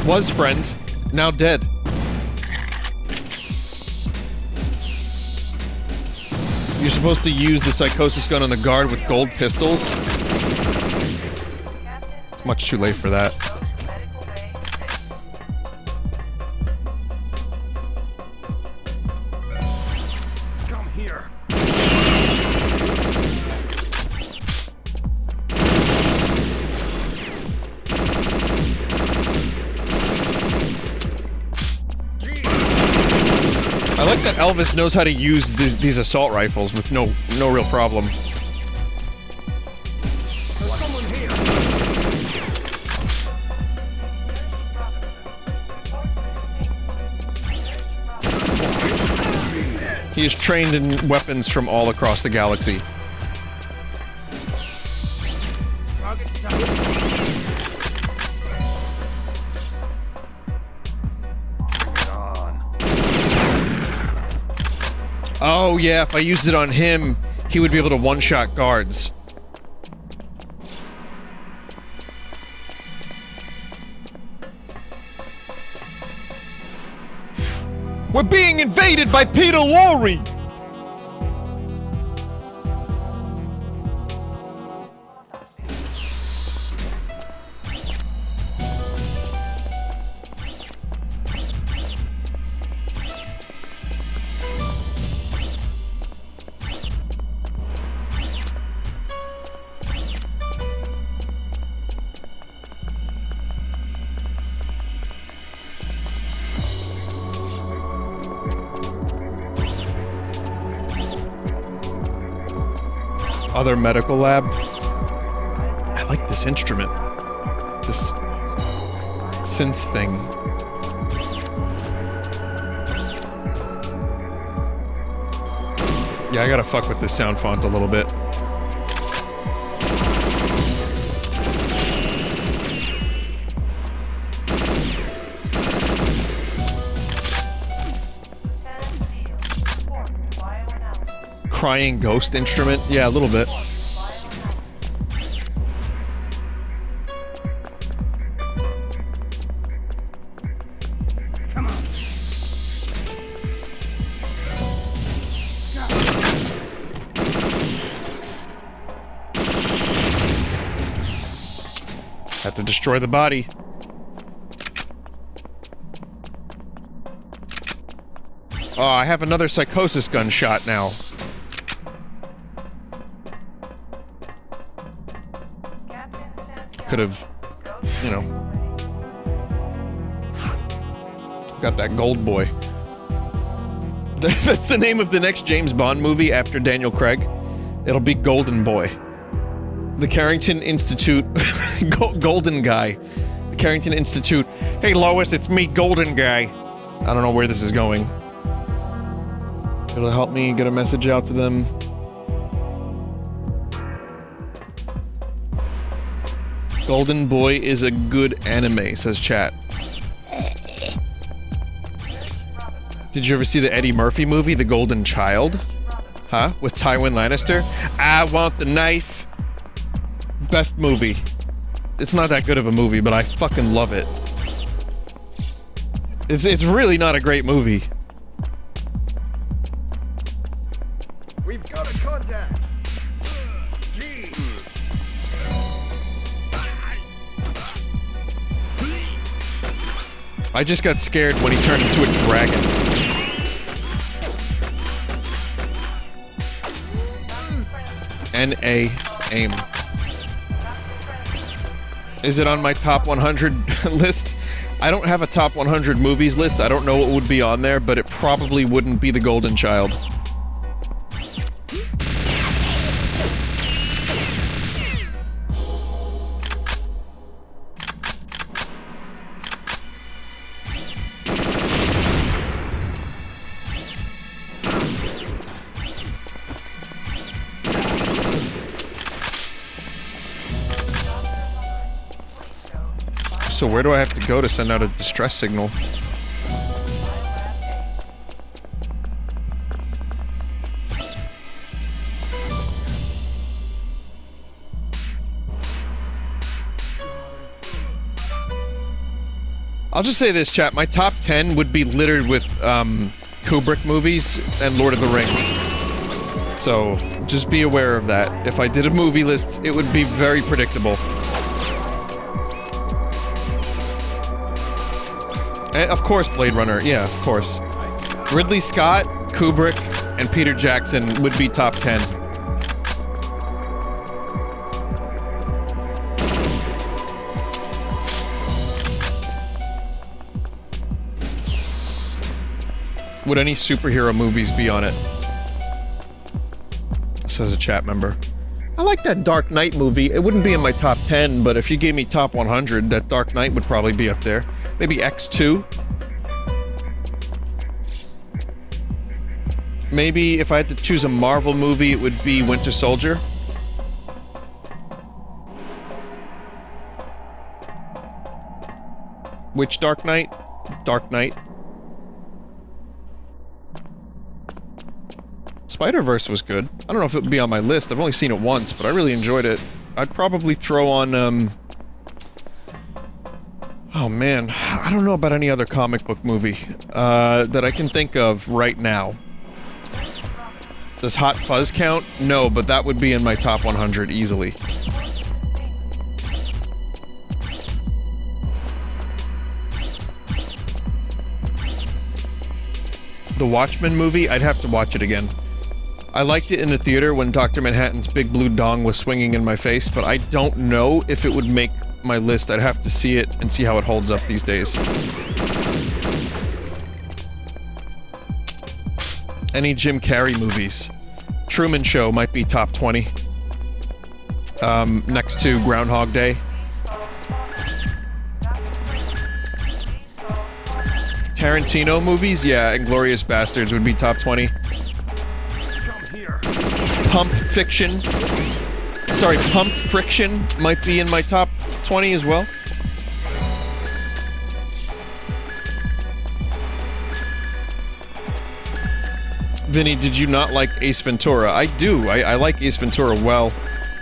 Was friend, now dead. You're supposed to use the psychosis gun on the guard with gold pistols. It's much too late for that. I like that Elvis knows how to use these assault rifles with no real problem. He is trained in weapons from all across the galaxy. Oh yeah, if I used it on him, he would be able to one-shot guards. We're being invaded by Peter Lorre! Other medical lab. I like this instrument. This synth thing. Yeah, I gotta fuck with this sound font a little bit. Crying ghost instrument? Yeah, a little bit. Come on. Have to destroy the body. Oh, I have another psychosis gunshot now. Could have, you know, got that gold boy. That's the name of the next James Bond movie after Daniel Craig. It'll be Golden Boy. The Carrington Institute, Golden Guy. The Carrington Institute. Hey Lois, it's me, Golden Guy. I don't know where this is going. It'll help me get a message out to them. Golden Boy is a good anime, says chat. Did you ever see the Eddie Murphy movie, The Golden Child? Huh? With Tywin Lannister? I want the knife. Best movie. It's not that good of a movie, but I fucking love it. It's really not a great movie. We've got a contact. I just got scared when he turned into a dragon. N.A. AIM. Is it on my top 100 list? I don't have a top 100 movies list. I don't know what would be on there, but it probably wouldn't be The Golden Child. So where do I have to go to send out a distress signal? I'll just say this, chat. My top 10 would be littered with, Kubrick movies and Lord of the Rings. So, just be aware of that. If I did a movie list, it would be very predictable. And of course, Blade Runner. Yeah, of course. Ridley Scott, Kubrick, and Peter Jackson would be top 10. Would any superhero movies be on it? Says a chat member. I like that Dark Knight movie. It wouldn't be in my top 10, but if you gave me top 100, that Dark Knight would probably be up there. Maybe X2? Maybe if I had to choose a Marvel movie, it would be Winter Soldier. Which Dark Knight? Dark Knight. Spider-Verse was good. I don't know if it would be on my list. I've only seen it once, but I really enjoyed it. I'd probably throw on, oh man, I don't know about any other comic book movie, that I can think of right now. Does Hot Fuzz count? No, but that would be in my top 100 easily. The Watchmen movie, I'd have to watch it again. I liked it in the theater when Dr. Manhattan's big blue dong was swinging in my face, but I don't know if it would make my list. I'd have to see it and see how it holds up these days. Any Jim Carrey movies? Truman Show might be top 20. Next to Groundhog Day. Tarantino movies? Yeah, Inglourious Bastards would be top 20. Pulp Fiction might be in my top 20 as well. Vinny, did you not like Ace Ventura? I do. I like Ace Ventura well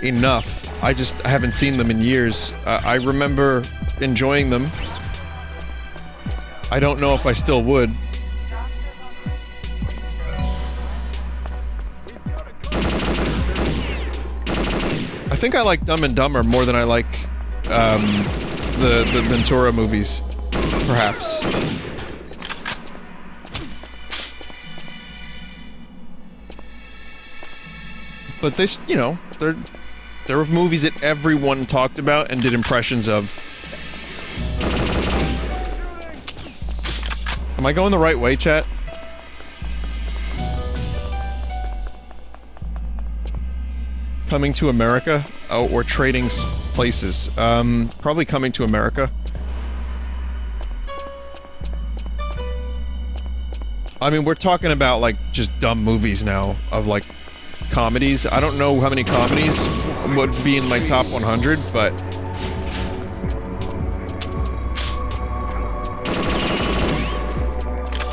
enough. I just haven't seen them in years. I remember enjoying them. I don't know if I still would. I think I like Dumb and Dumber more than I like, the Ventura movies, perhaps. But they, you know, there were movies that everyone talked about and did impressions of. Am I going the right way, chat? Coming to America? Oh, or trading places. Probably Coming to America. I mean, we're talking about, like, just dumb movies now, of, like, comedies. I don't know how many comedies would be in my top 100, but...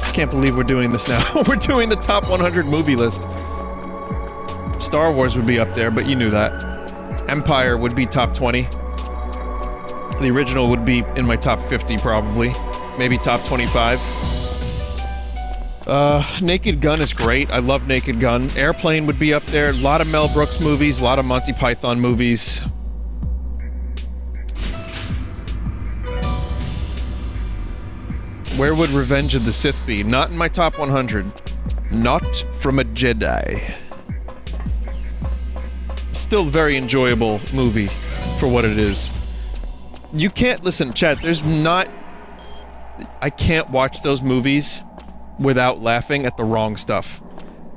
I can't believe we're doing this now. We're doing the top 100 movie list. Star Wars would be up there, but you knew that. Empire would be top 20. The original would be in my top 50, probably. Maybe top 25. Naked Gun is great. I love Naked Gun. Airplane would be up there. A lot of Mel Brooks movies, a lot of Monty Python movies. Where would Revenge of the Sith be? Not in my top 100. Not from a Jedi. Still very enjoyable movie for what it is. You can't listen, chat, there's not... I can't watch those movies without laughing at the wrong stuff.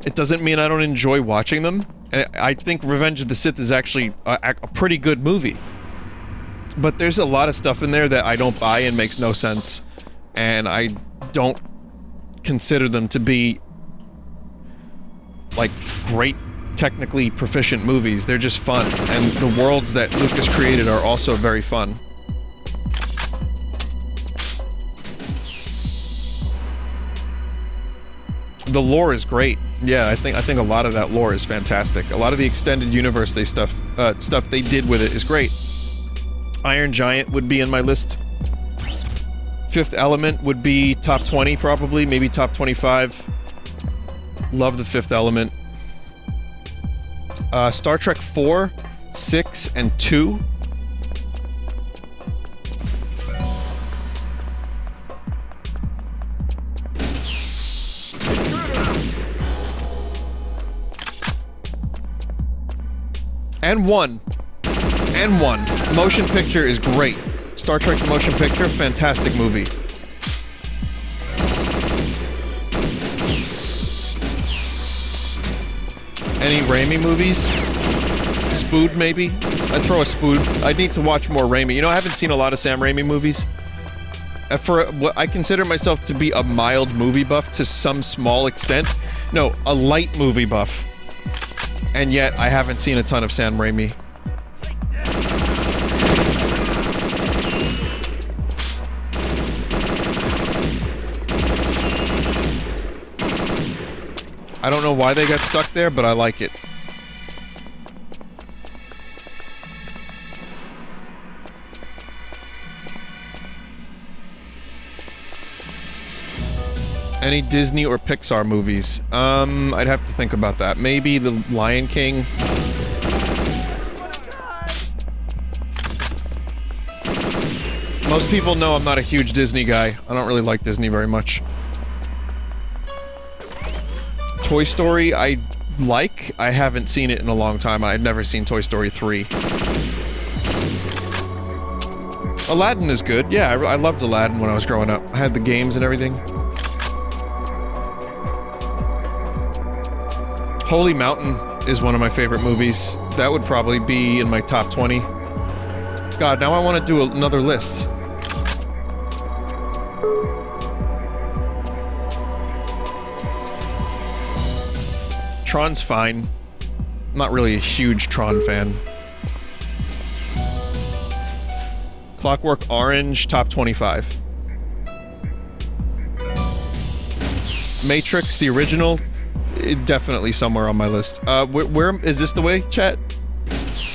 It doesn't mean I don't enjoy watching them. And I think Revenge of the Sith is actually a pretty good movie. But there's a lot of stuff in there that I don't buy and makes no sense. And I don't consider them to be, like, great, technically proficient movies. They're just fun. And the worlds that Lucas created are also very fun. The lore is great. Yeah, I think a lot of that lore is fantastic. A lot of the extended universe stuff they did with it is great. Iron Giant would be in my list. Fifth Element would be top 20 probably, maybe top 25. Love the Fifth Element. Star Trek 4, 6, and 2. And 1. And 1. Motion picture is great. Star Trek Motion Picture, fantastic movie. Any Raimi movies? Spood, maybe? I'd throw a Spood. I'd need to watch more Raimi. You know, I haven't seen a lot of Sam Raimi movies. For what I consider myself to be a mild movie buff to some small extent. No, a light movie buff. And yet, I haven't seen a ton of Sam Raimi. I don't know why they got stuck there, but I like it. Any Disney or Pixar movies? I'd have to think about that. Maybe The Lion King. Most people know I'm not a huge Disney guy. I don't really like Disney very much. Toy Story, I like. I haven't seen it in a long time. I've never seen Toy Story 3. Aladdin is good. Yeah, I loved Aladdin when I was growing up. I had the games and everything. Holy Mountain is one of my favorite movies. That would probably be in my top 20. God, now I want to do another list. Tron's fine. I'm not really a huge Tron fan. Clockwork Orange, top 25. Matrix, the original, definitely somewhere on my list. Where is this the way, chat?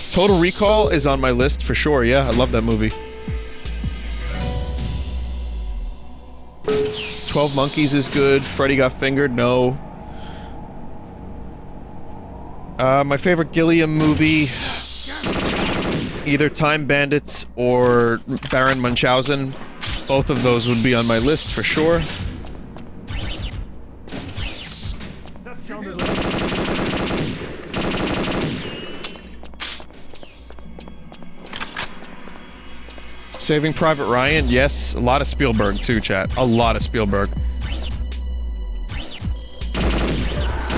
Total Recall is on my list for sure, yeah, I love that movie. 12 Monkeys is good. Freddy Got Fingered, no. My favorite Gilliam movie, either Time Bandits or Baron Munchausen. Both of those would be on my list for sure. Saving Private Ryan, yes. A lot of Spielberg too, chat. A lot of Spielberg.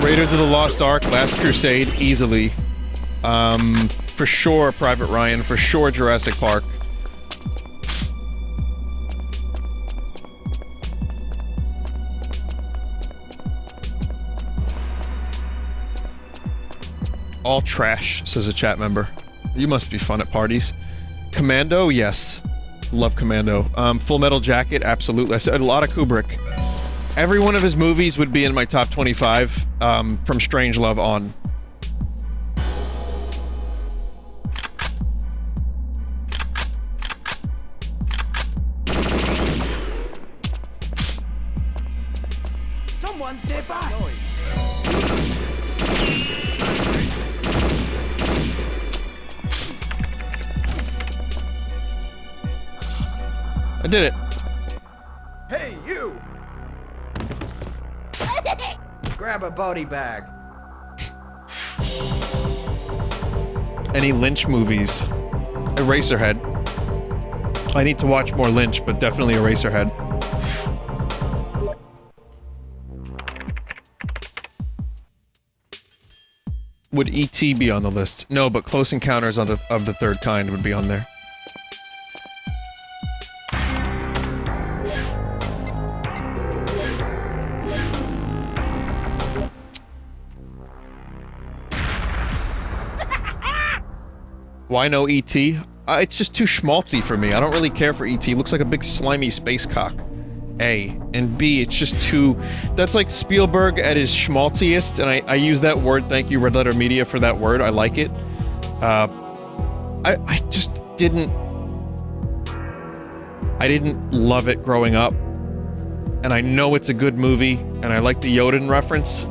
Raiders of the Lost Ark, Last Crusade, easily. For sure Private Ryan, for sure Jurassic Park. All trash, says a chat member. You must be fun at parties. Commando, yes. Love Commando. Full Metal Jacket, absolutely. I said a lot of Kubrick. Every one of his movies would be in my top 25, from Strangelove on. Someone's nearby! I did it. Hey, you! Grab a body bag. Any Lynch movies? Eraserhead. I need to watch more Lynch, but definitely Eraserhead. Would E.T. be on the list? No, but Close Encounters of the Third Kind would be on there. Why no E.T.? It's just too schmaltzy for me. I don't really care for E.T. Looks like a big slimy space cock. A. And B, it's just too... That's like Spielberg at his schmaltziest, and I use that word, thank you Red Letter Media for that word, I like it. I just didn't... I didn't love it growing up. And I know it's a good movie, and I like the Yoden reference.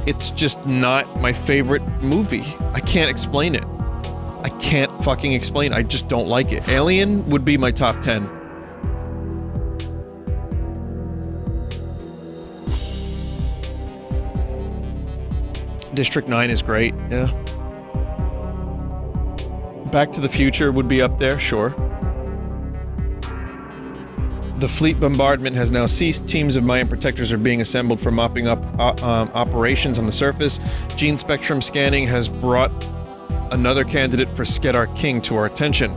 It's just not my favorite movie. I can't explain it. I can't fucking explain it. I just don't like it. Alien would be my top 10. District 9 is great, yeah. Back to the Future would be up there, sure. The fleet bombardment has now ceased. Teams of Mayan protectors are being assembled for mopping up operations on the surface. Gene spectrum scanning has brought another candidate for Skedar King to our attention.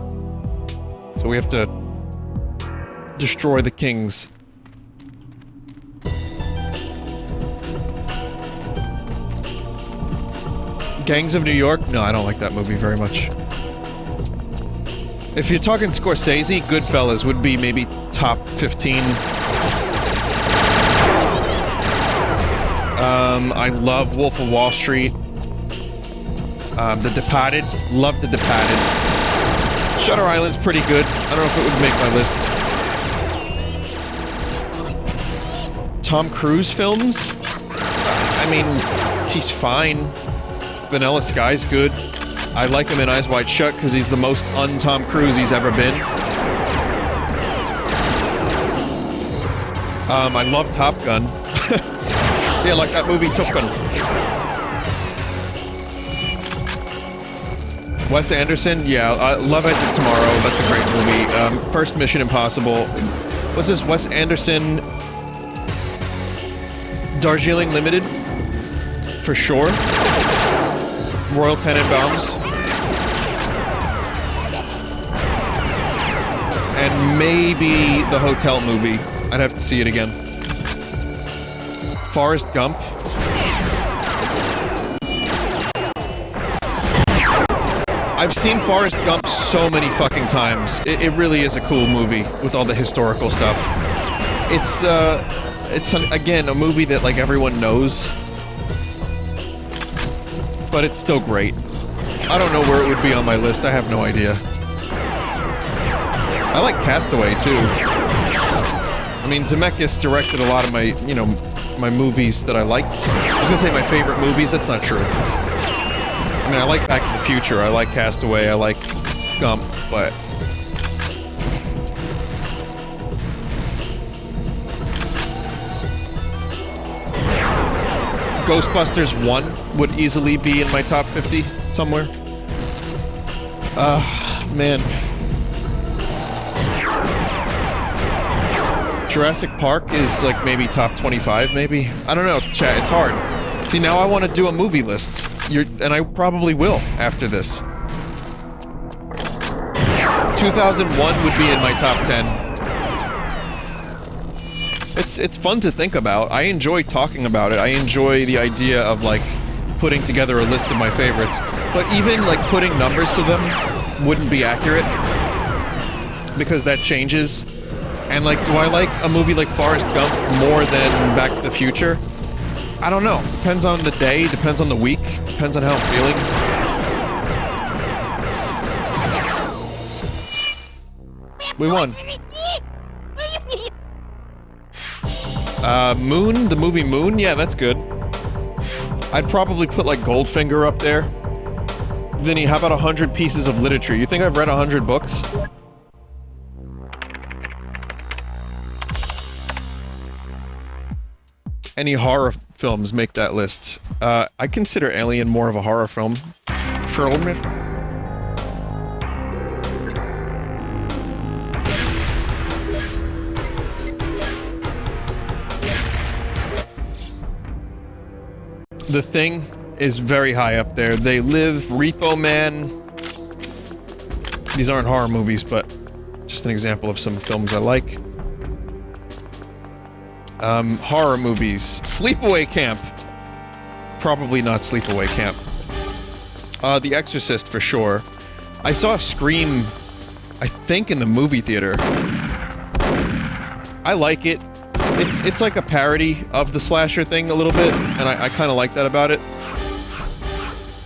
So we have to destroy the kings. Gangs of New York? No, I don't like that movie very much. If you're talking Scorsese, Goodfellas would be maybe top 15. I love Wolf of Wall Street. The Departed. Love The Departed. Shutter Island's pretty good. I don't know if it would make my list. Tom Cruise films? I mean, he's fine. Vanilla Sky's good. I like him in Eyes Wide Shut because he's the most un-Tom Cruise he's ever been. I love Top Gun. Yeah, like that movie Top Gun. Wes Anderson, yeah, Love Edge of Tomorrow, that's a great movie. First Mission Impossible. What's this, Wes Anderson? Darjeeling Limited? For sure. Royal Tenenbaums. And maybe the Hotel movie. I'd have to see it again. Forrest Gump. I've seen Forrest Gump so many fucking times. It really is a cool movie with all the historical stuff. It's again, a movie that, like, everyone knows. But it's still great. I don't know where it would be on my list. I have no idea. I like Castaway, too. I mean, Zemeckis directed a lot of my, you know, my movies that I liked. I was gonna say my favorite movies. That's not true. I mean, I like Back to the Future. I like Castaway. I like Gump, but... Ghostbusters 1 would easily be in my top 50 somewhere. Man. Jurassic Park is like maybe top 25, maybe? I don't know, chat, it's hard. See, now I want to do a movie list. And I probably will after this. 2001 would be in my top 10. It's fun to think about. I enjoy talking about it. I enjoy the idea of, like, putting together a list of my favorites. But even, like, putting numbers to them wouldn't be accurate. Because that changes. And, like, do I like a movie like Forrest Gump more than Back to the Future? I don't know. Depends on the day, depends on the week, depends on how I'm feeling. We won. Moon? The movie Moon? Yeah, that's good. I'd probably put, like, Goldfinger up there. Vinny, how about 100 pieces of literature? You think I've read 100 books? Any horror films make that list? I consider Alien more of a horror film. The Thing is very high up there. They Live, Repo Man. These aren't horror movies, but just an example of some films I like. Horror movies. Sleepaway Camp. Probably not Sleepaway Camp. The Exorcist for sure. I saw Scream, I think, in the movie theater. I like it. It's like a parody of the slasher thing a little bit, and I kind of like that about it.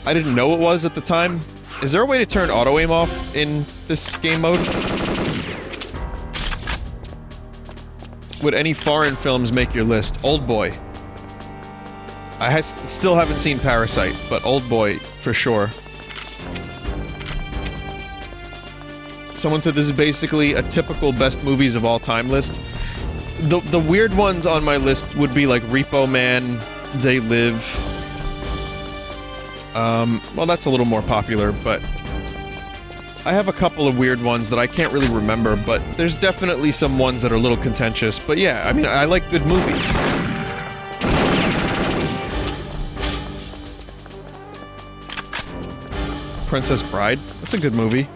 I didn't know it was at the time. Is there a way to turn auto-aim off in this game mode? Would any foreign films make your list? Oldboy. I still haven't seen Parasite, but Oldboy for sure. Someone said this is basically a typical best movies of all time list. The weird ones on my list would be like Repo Man, They Live. Well, that's a little more popular, but I have a couple of weird ones that I can't really remember, but there's definitely some ones that are a little contentious. But yeah, I mean, I like good movies. Princess Bride. That's a good movie.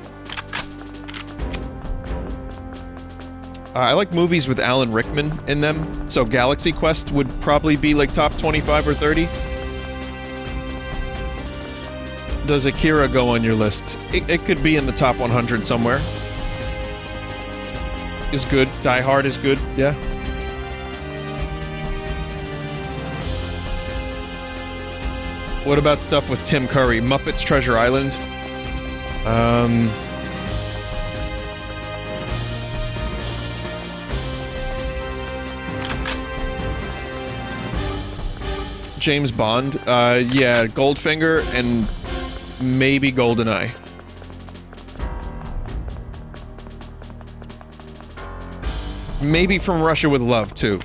I like movies with Alan Rickman in them, so Galaxy Quest would probably be like top 25 or 30. Does Akira go on your list? It could be in the top 100 somewhere. Is good. Die Hard is good, yeah. What about stuff with Tim Curry? Muppets Treasure Island? James Bond? Yeah, Goldfinger and maybe GoldenEye. Maybe From Russia with Love, too.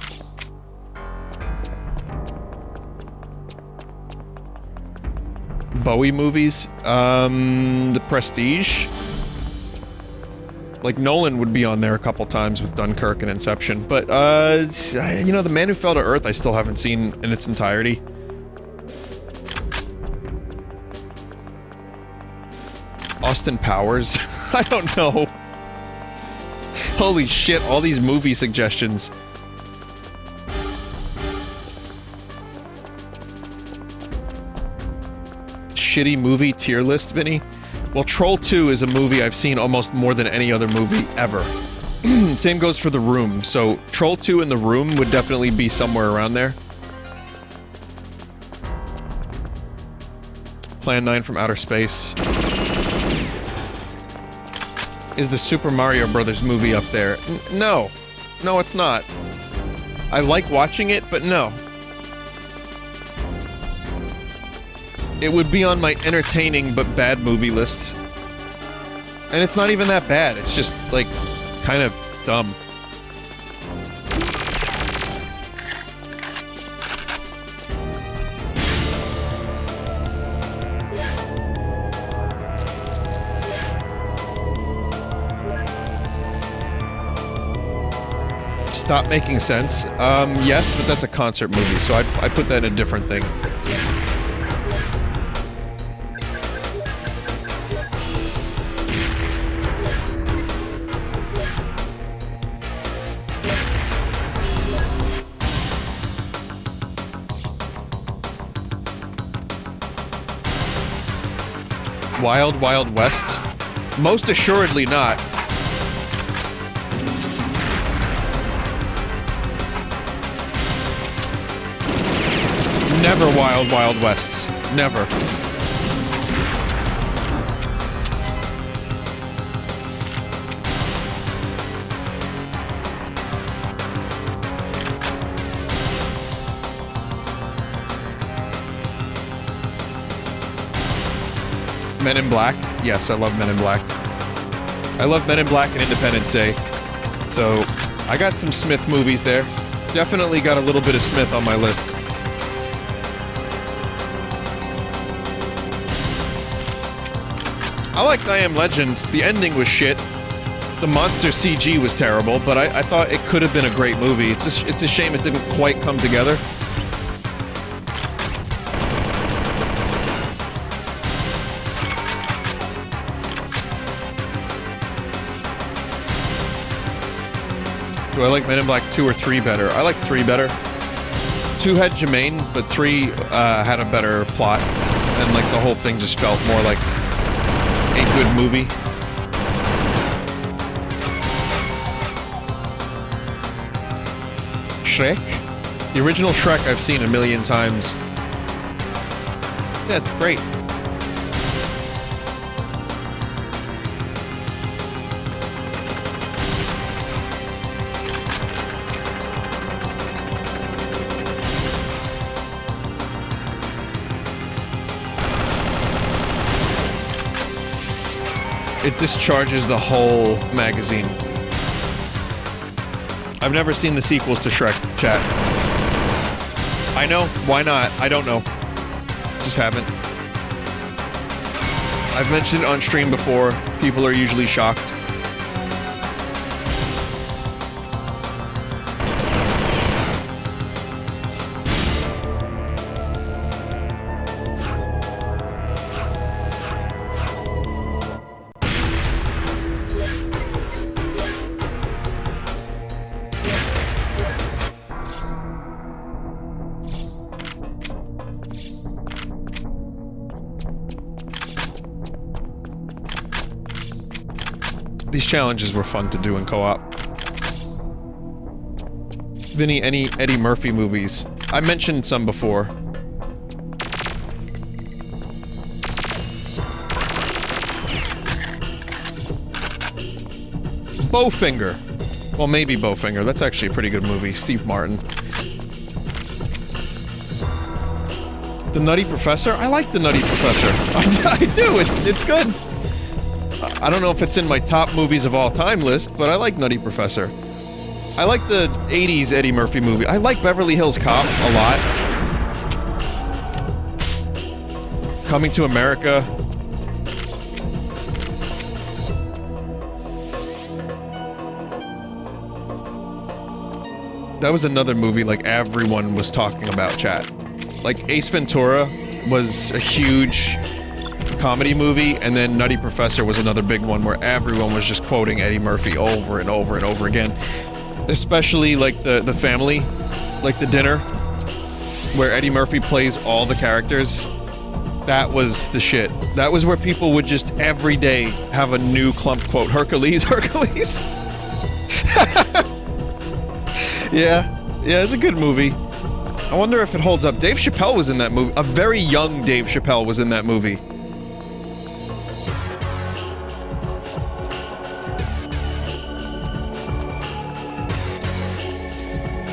Bowie movies? The Prestige? Like, Nolan would be on there a couple times with Dunkirk and Inception, but, you know, The Man Who Fell to Earth I still haven't seen in its entirety. Austin Powers? I don't know. Holy shit, all these movie suggestions. Shitty movie tier list, Vinny? Well, Troll 2 is a movie I've seen almost more than any other movie ever. Same goes for The Room, so Troll 2 and The Room would definitely be somewhere around there. Plan 9 from Outer Space. Is the Super Mario Brothers movie up there? No. No, it's not. I like watching it, but no. It would be on my entertaining but bad movie list. And it's not even that bad, it's just, like, kind of dumb. Stop Making Sense? Yes, but that's a concert movie, so I put that in a different thing. Wild Wild West? Most assuredly not. Never Wild Wild Wests. Never. Men in Black? Yes, I love Men in Black. I love Men in Black and Independence Day. So, I got some Smith movies there. Definitely got a little bit of Smith on my list. I liked I Am Legend. The ending was shit. The monster CG was terrible, but I thought it could have been a great movie. It's a shame it didn't quite come together. Do I like Men in Black 2 or 3 better? I like 3 better. 2 had Jermaine, but 3 had a better plot, and like the whole thing just felt more like a good movie. Shrek. The original Shrek I've seen a million times. Yeah, it's great. It discharges the whole magazine. I've never seen the sequels to Shrek, chat. I know, why not? I don't know. Just haven't. I've mentioned it on stream before. People are usually shocked. These challenges were fun to do in co-op. Vinny, any Eddie Murphy movies? I mentioned some before. Bowfinger. Well, maybe Bowfinger. That's actually a pretty good movie. Steve Martin. The Nutty Professor? I like The Nutty Professor. I do. It's good. I don't know if it's in my top movies of all time list, but I like Nutty Professor. I like the 80s Eddie Murphy movie. I like Beverly Hills Cop a lot. Coming to America. That was another movie like everyone was talking about, chat. Like Ace Ventura was a huge comedy movie, and then Nutty Professor was another big one where everyone was just quoting Eddie Murphy over and over and over again. Especially like the family, like the dinner, where Eddie Murphy plays all the characters. That was the shit. That was where people would just every day have a new clump quote. Hercules, Hercules. Yeah, it's a good movie. I wonder if it holds up. Dave Chappelle was in that movie. A very young Dave Chappelle was in that movie.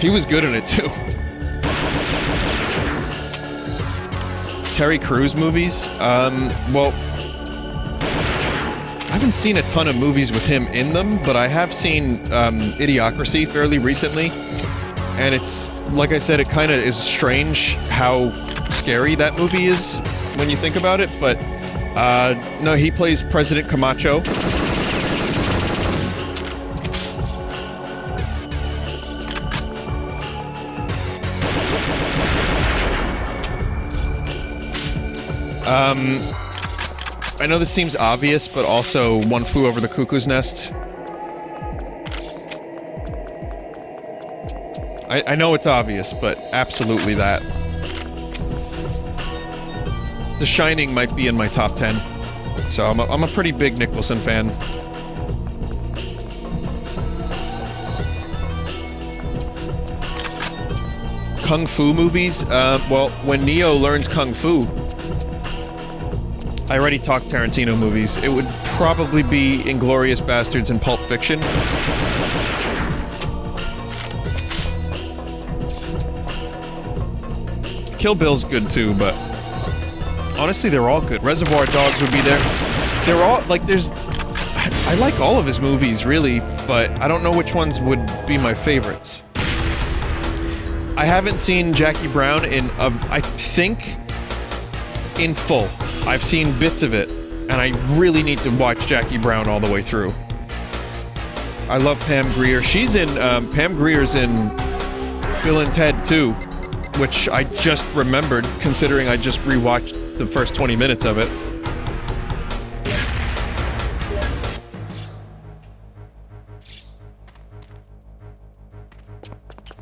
He was good in it, too. Terry Crews movies? Well... I haven't seen a ton of movies with him in them, but I have seen, Idiocracy fairly recently. And it's, like I said, it kinda is strange how scary that movie is when you think about it, but, no, he plays President Camacho. I know this seems obvious, but also One Flew Over the Cuckoo's Nest. I know it's obvious, but absolutely that. The Shining might be in my top 10. So I'm a pretty big Nicholson fan. Kung Fu movies? Well, when Neo learns Kung Fu... I already talked Tarantino movies. It would probably be Inglourious Bastards and Pulp Fiction. Kill Bill's good too, but... honestly, they're all good. Reservoir Dogs would be there. They're all, like, there's... I like all of his movies, really, but I don't know which ones would be my favorites. I haven't seen Jackie Brown in, I think, in full. I've seen bits of it, and I really need to watch Jackie Brown all the way through. I love Pam Grier. She's in, Pam Grier's in Bill and Ted 2, which I just remembered, considering I just rewatched the first 20 minutes of it.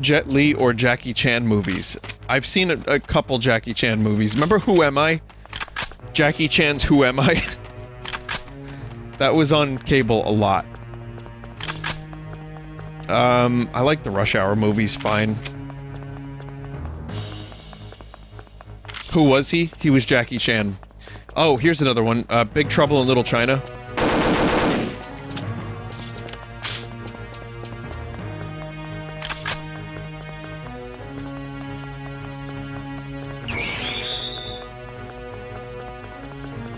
Jet Li or Jackie Chan movies. I've seen a couple Jackie Chan movies. Remember Who Am I? Jackie Chan's Who Am I? That was on cable a lot. I like the Rush Hour movies fine. Who was he? He was Jackie Chan. Oh, here's another one. Big Trouble in Little China.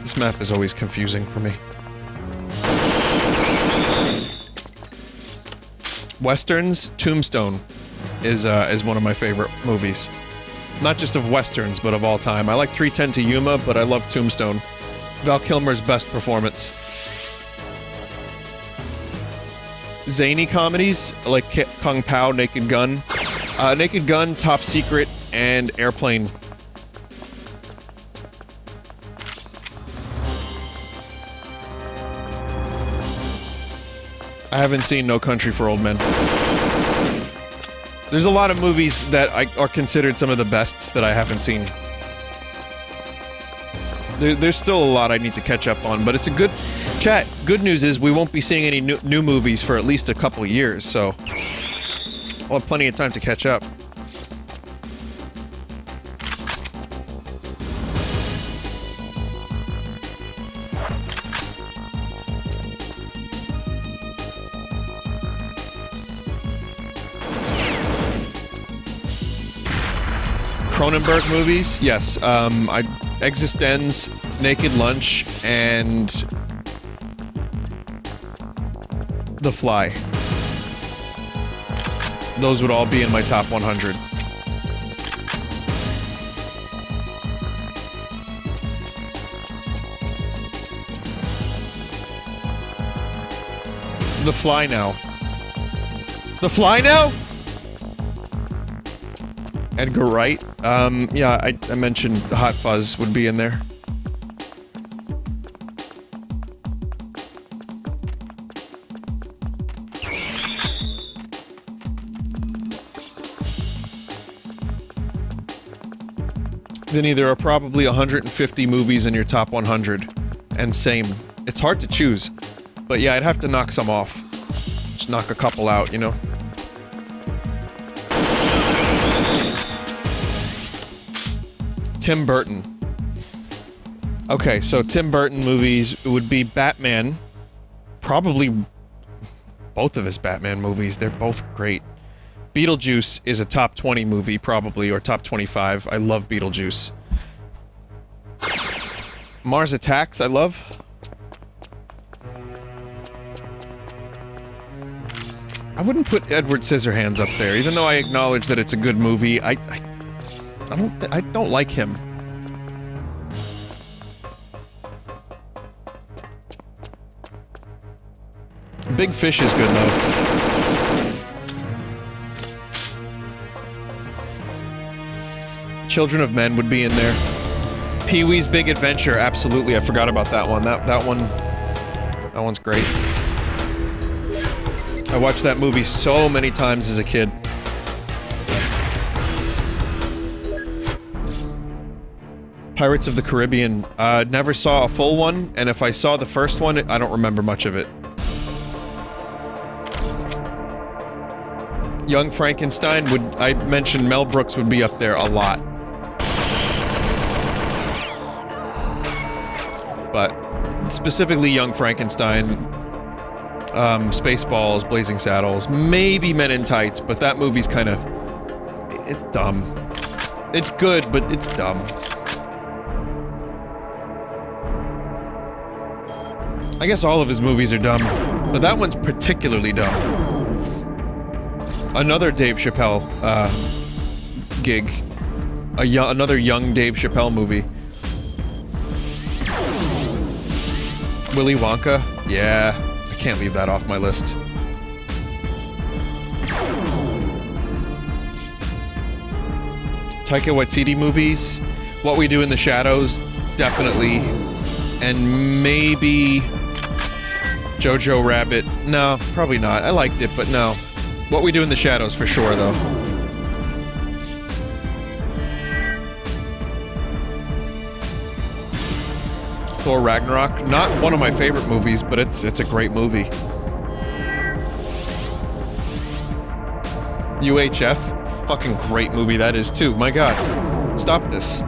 This map is always confusing for me. Westerns, Tombstone is one of my favorite movies. Not just of Westerns, but of all time. I like 3:10 to Yuma, but I love Tombstone. Val Kilmer's best performance. Zany comedies, like Kung Pao, Naked Gun. Naked Gun, Top Secret, and Airplane. I haven't seen No Country for Old Men. There's a lot of movies that are considered some of the bests that I haven't seen. There's still a lot I need to catch up on, but it's a good... Chat, good news is we won't be seeing any new movies for at least a couple of years, so... I'll have plenty of time to catch up. Cronenberg movies, yes. Existenz, Naked Lunch, and The Fly. Those would all be in my top 100. The Fly now. The Fly now? Edgar Wright. Yeah, I mentioned Hot Fuzz would be in there. Vinny, there are probably 150 movies in your top 100. And same. It's hard to choose. But yeah, I'd have to knock some off. Just knock a couple out, you know? Tim Burton. Okay, so Tim Burton movies would be Batman. Probably both of his Batman movies. They're both great. Beetlejuice is a top 20 movie, probably, or top 25. I love Beetlejuice. Mars Attacks, I love. I wouldn't put Edward Scissorhands up there, even though I acknowledge that it's a good movie. I don't like him. Big Fish is good though. Children of Men would be in there. Pee-wee's Big Adventure, absolutely. I forgot about that one. That one's great. I watched that movie so many times as a kid. Pirates of the Caribbean. Never saw a full one, and if I saw the first one, I don't remember much of it. Young Frankenstein would... I mentioned Mel Brooks would be up there a lot. But, specifically Young Frankenstein, Spaceballs, Blazing Saddles, maybe Men in Tights, but that movie's kinda... it's dumb. It's good, but it's dumb. I guess all of his movies are dumb, but that one's particularly dumb. Another Dave Chappelle, gig. Another young Dave Chappelle movie. Willy Wonka? Yeah, I can't leave that off my list. Taika Waititi movies. What We Do in the Shadows, definitely. And maybe... Jojo Rabbit. No, probably not. I liked it, but no. What We Do in the Shadows for sure, though. Thor Ragnarok. Not one of my favorite movies, but it's a great movie. UHF. Fucking great movie that is, too. My god. Stop this.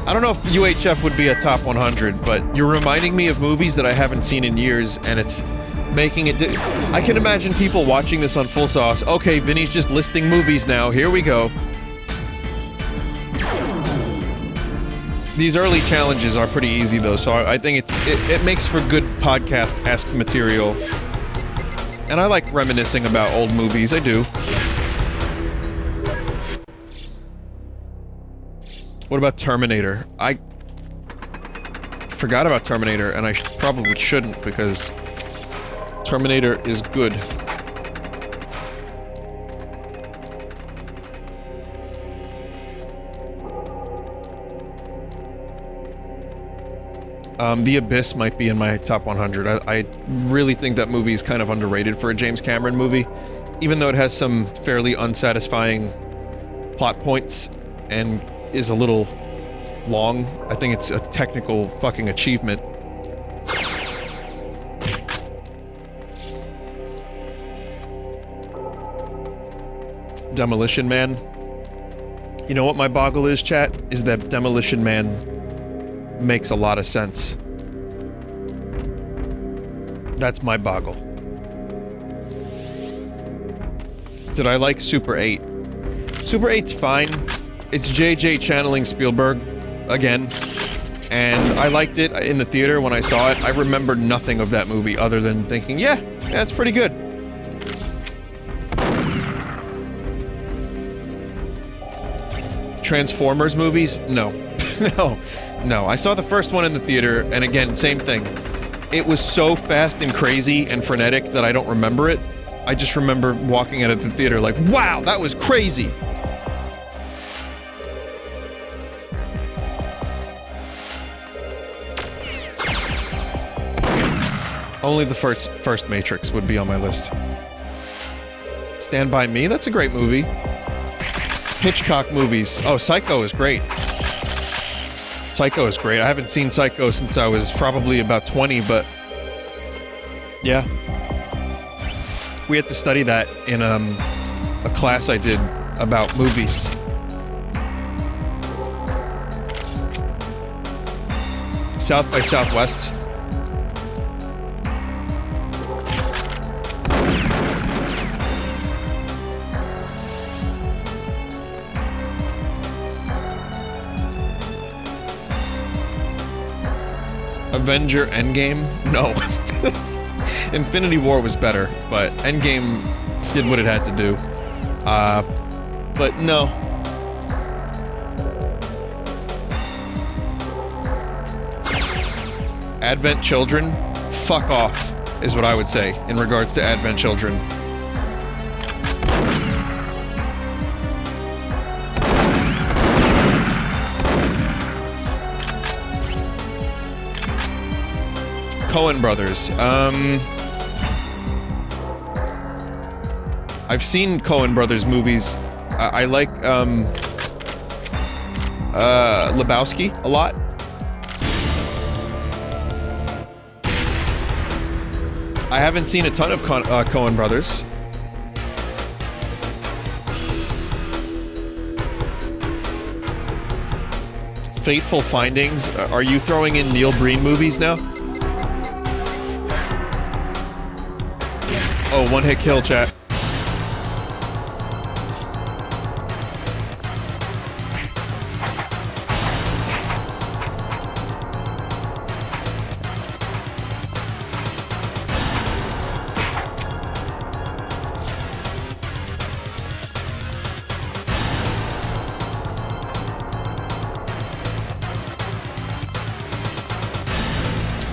I don't know if UHF would be a top 100, but you're reminding me of movies that I haven't seen in years, and it's making it... I can imagine people watching this on Full Sauce. Okay, Vinny's just listing movies now. Here we go. These early challenges are pretty easy, though, so I think it makes for good podcast-esque material. And I like reminiscing about old movies. I do. What about Terminator? I forgot about Terminator, and I probably shouldn't, because Terminator is good. The Abyss might be in my top 100. I really think that movie is kind of underrated for a James Cameron movie, even though it has some fairly unsatisfying plot points and is a little long. I think it's a technical fucking achievement. Demolition Man. You know what my boggle is, chat? Is that Demolition Man makes a lot of sense. That's my boggle. Did I like Super 8? Super 8's fine. It's JJ channeling Spielberg again, and I liked it in the theater when I saw it. I remembered nothing of that movie other than thinking, yeah, that's pretty good. Transformers movies? No. No. I saw the first one in the theater, and again, same thing. It was so fast and crazy and frenetic that I don't remember it. I just remember walking out of the theater like, wow, that was crazy! Only the first Matrix would be on my list. Stand By Me? That's a great movie. Hitchcock movies. Oh, Psycho is great. Psycho is great. I haven't seen Psycho since I was probably about 20, but... yeah. We had to study that in, a class I did about movies. South by Southwest. Avenger Endgame? No. Infinity War was better, but Endgame did what it had to do. But no. Advent Children? Fuck off, is what I would say in regards to Advent Children. Coen Brothers. I've seen Coen Brothers movies. I like, Lebowski a lot. I haven't seen a ton of Coen Brothers. Fateful Findings. Are you throwing in Neil Breen movies now? Oh, one hit kill, chat.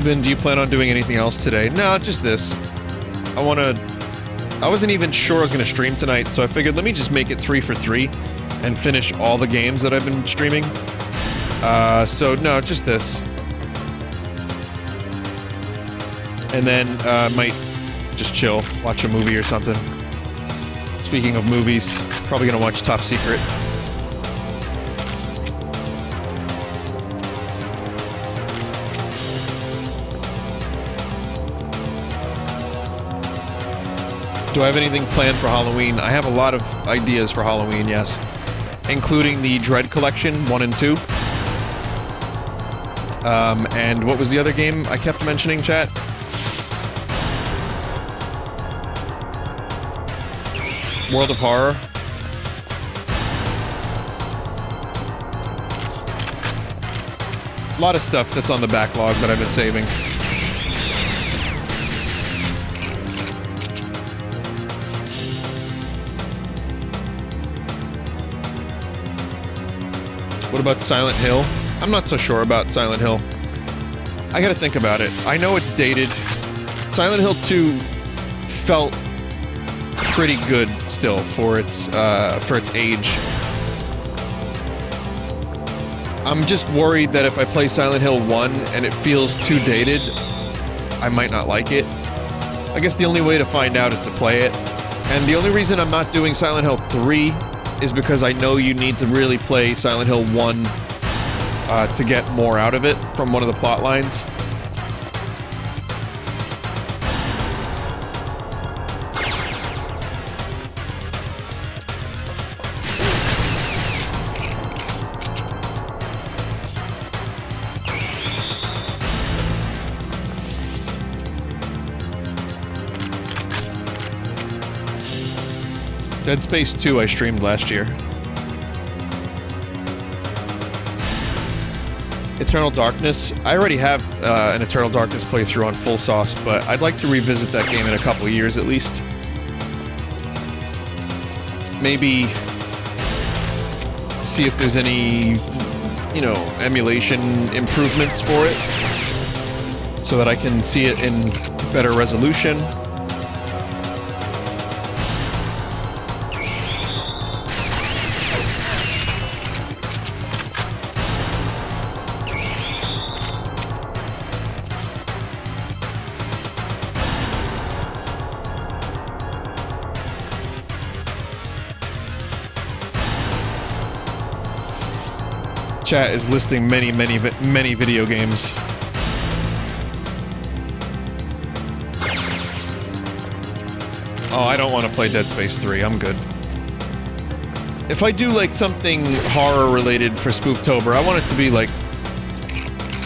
Vin, do you plan on doing anything else today? No, just this. I wasn't even sure I was gonna stream tonight, so I figured let me just make it 3 for 3 and finish all the games that I've been streaming. So no, just this. And then, might just chill, watch a movie or something. Speaking of movies, probably gonna watch Top Secret. Do I have anything planned for Halloween? I have a lot of ideas for Halloween, yes. Including the Dread Collection 1 and 2. And what was the other game I kept mentioning, chat? World of Horror. A lot of stuff that's on the backlog that I've been saving. What about Silent Hill? I'm not so sure about Silent Hill. I gotta think about it. I know it's dated. Silent Hill 2 felt pretty good still for its age. I'm just worried that if I play Silent Hill 1 and it feels too dated, I might not like it. I guess the only way to find out is to play it. And the only reason I'm not doing Silent Hill 3 is because I know you need to really play Silent Hill 1 to get more out of it from one of the plot lines. Dead Space 2 I streamed last year. Eternal Darkness. I already have an Eternal Darkness playthrough on full sauce, but I'd like to revisit that game in a couple of years at least. Maybe see if there's any, you know, emulation improvements for it, so that I can see it in better resolution. Chat is listing many video games. Oh, I don't want to play Dead Space 3. I'm good. If I do like something horror related for Spooktober, I want it to be like,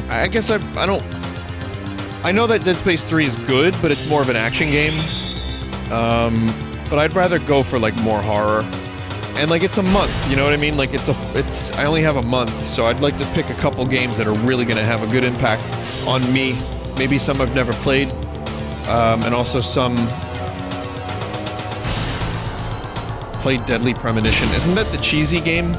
I guess I don't. I know that Dead Space 3 is good, but it's more of an action game. But I'd rather go for like more horror. And like it's a month, you know what I mean? Like I only have a month, so I'd like to pick a couple games that are really gonna have a good impact on me. Maybe some I've never played, and also some played Deadly Premonition. Isn't that the cheesy game?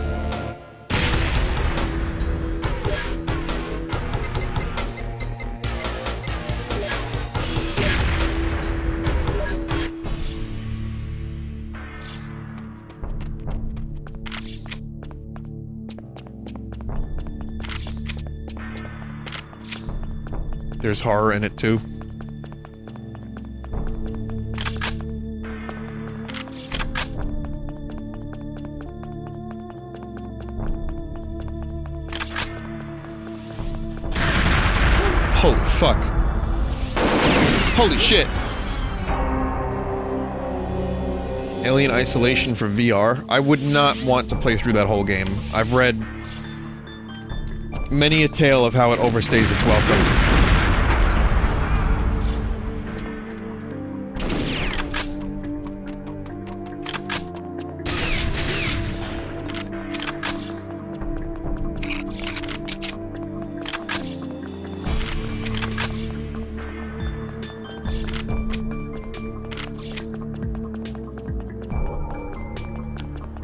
There's horror in it too. Holy fuck. Holy shit. Alien Isolation for VR. I would not want to play through that whole game. I've read many a tale of how it overstays its welcome.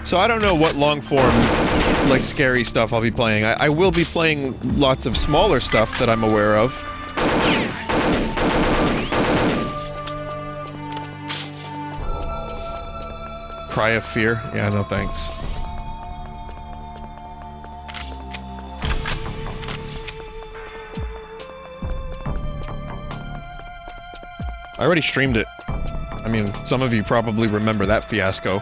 So I don't know what long-form, like, scary stuff I'll be playing. I will be playing lots of smaller stuff that I'm aware of. Cry of Fear? Yeah, no thanks. I already streamed it. I mean, some of you probably remember that fiasco.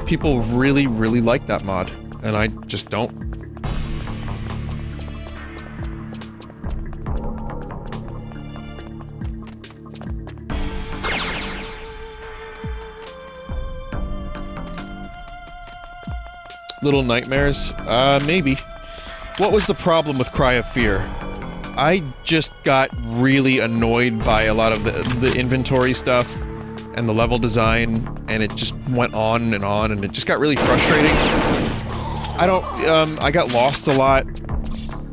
People really, really like that mod, and I just don't. Little Nightmares? Maybe. What was the problem with Cry of Fear? I just got really annoyed by a lot of the inventory stuff and the level design, and it just went on, and it just got really frustrating. I got lost a lot.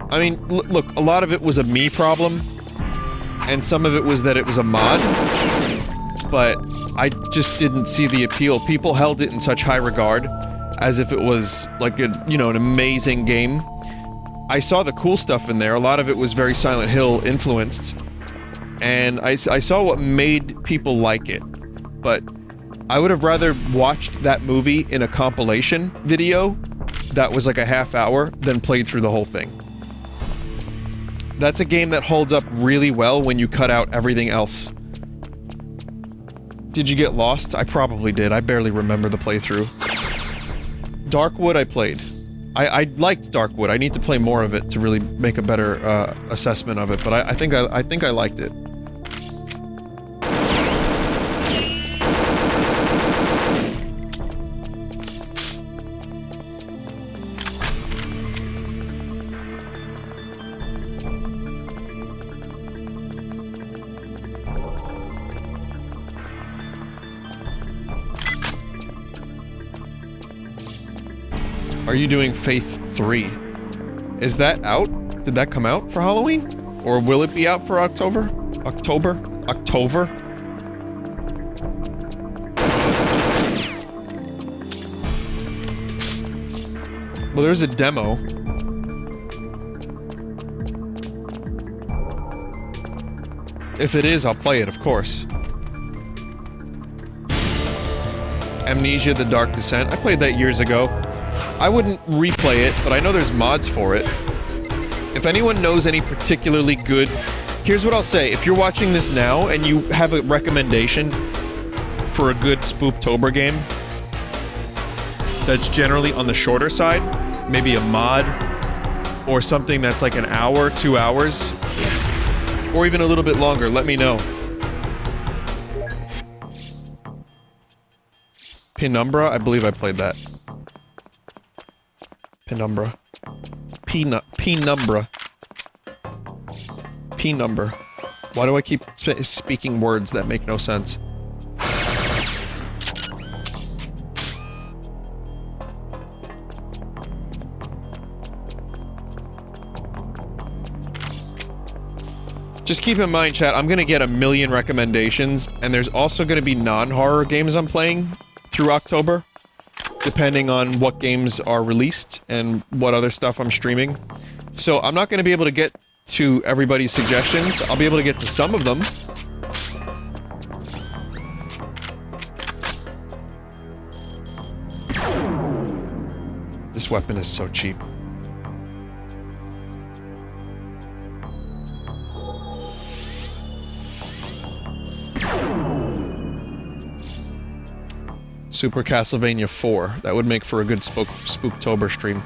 I mean, look, a lot of it was a me problem, and some of it was that it was a mod, but I just didn't see the appeal. People held it in such high regard, as if it was, like, an amazing game. I saw the cool stuff in there. A lot of it was very Silent Hill influenced, and I saw what made people like it, but I would have rather watched that movie in a compilation video that was like a half hour than played through the whole thing. That's a game that holds up really well when you cut out everything else. Did you get lost? I probably did. I barely remember the playthrough. Darkwood I played. I liked Darkwood. I need to play more of it to really make a better assessment of it, but I think I liked it. Are you doing Faith 3? Is that out? Did that come out for Halloween? Or will it be out for October? October? Well, there's a demo. If it is, I'll play it, of course. Amnesia: The Dark Descent. I played that years ago. I wouldn't replay it, but I know there's mods for it. If anyone knows any particularly good... Here's what I'll say. If you're watching this now and you have a recommendation for a good Spooktober game that's generally on the shorter side, maybe a mod, or something that's like an hour, 2 hours, or even a little bit longer, let me know. Penumbra? I believe I played that. Penumbra. Penumbra. Penumber. Why do I keep speaking words that make no sense? Just keep in mind, chat, I'm gonna get a million recommendations, and there's also gonna be non-horror games I'm playing through October, depending on what games are released and what other stuff I'm streaming. So I'm not gonna be able to get to everybody's suggestions. I'll be able to get to some of them. This weapon is so cheap. Super Castlevania 4. That would make for a good Spooktober stream.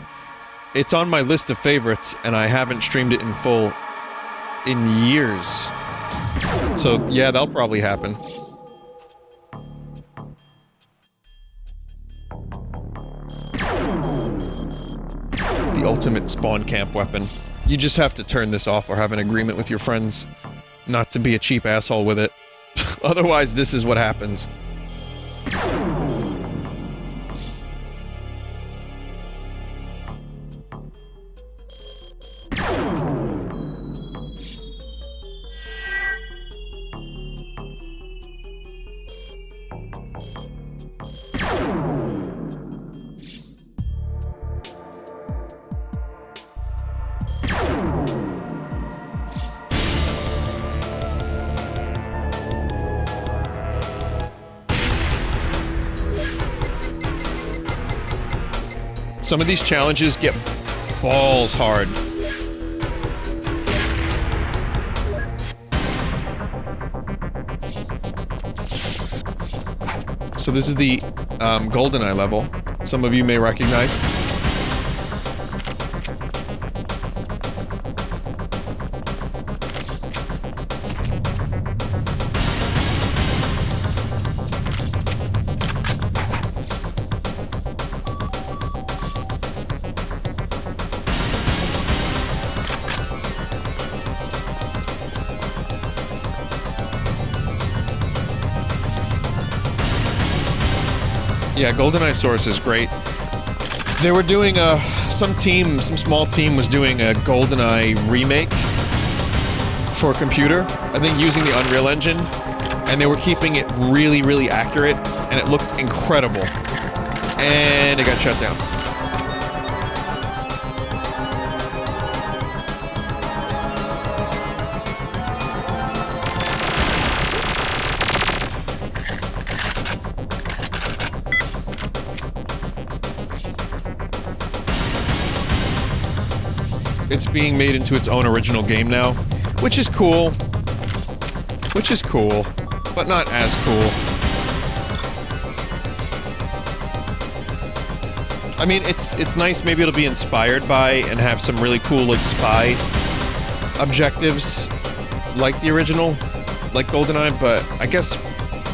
It's on my list of favorites, and I haven't streamed it in full in years. So, yeah, that'll probably happen. The ultimate spawn camp weapon. You just have to turn this off or have an agreement with your friends not to be a cheap asshole with it. Otherwise, this is what happens. Some of these challenges get balls hard. So this is the GoldenEye level. Some of you may recognize. Yeah, GoldenEye Source is great. They were doing some small team was doing a GoldenEye remake for a computer, I think using the Unreal Engine, and they were keeping it really, really accurate, and it looked incredible. And it got shut down. It's being made into its own original game now, which is cool. Which is cool, but not as cool. I mean, it's nice, maybe it'll be inspired by and have some really cool, like, spy objectives like the original, like GoldenEye, but I guess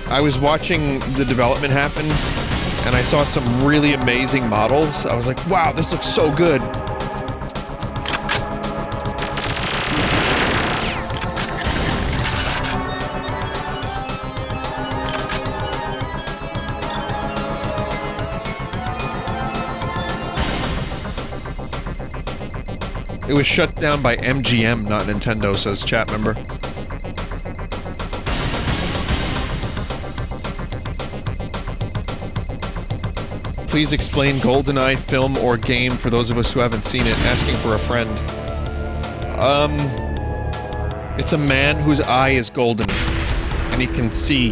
I was watching the development happen and I saw some really amazing models. I was like, wow, this looks so good. It was shut down by MGM, not Nintendo, says chat member. Please explain GoldenEye film or game for those of us who haven't seen it. Asking for a friend. It's a man whose eye is golden, and he can see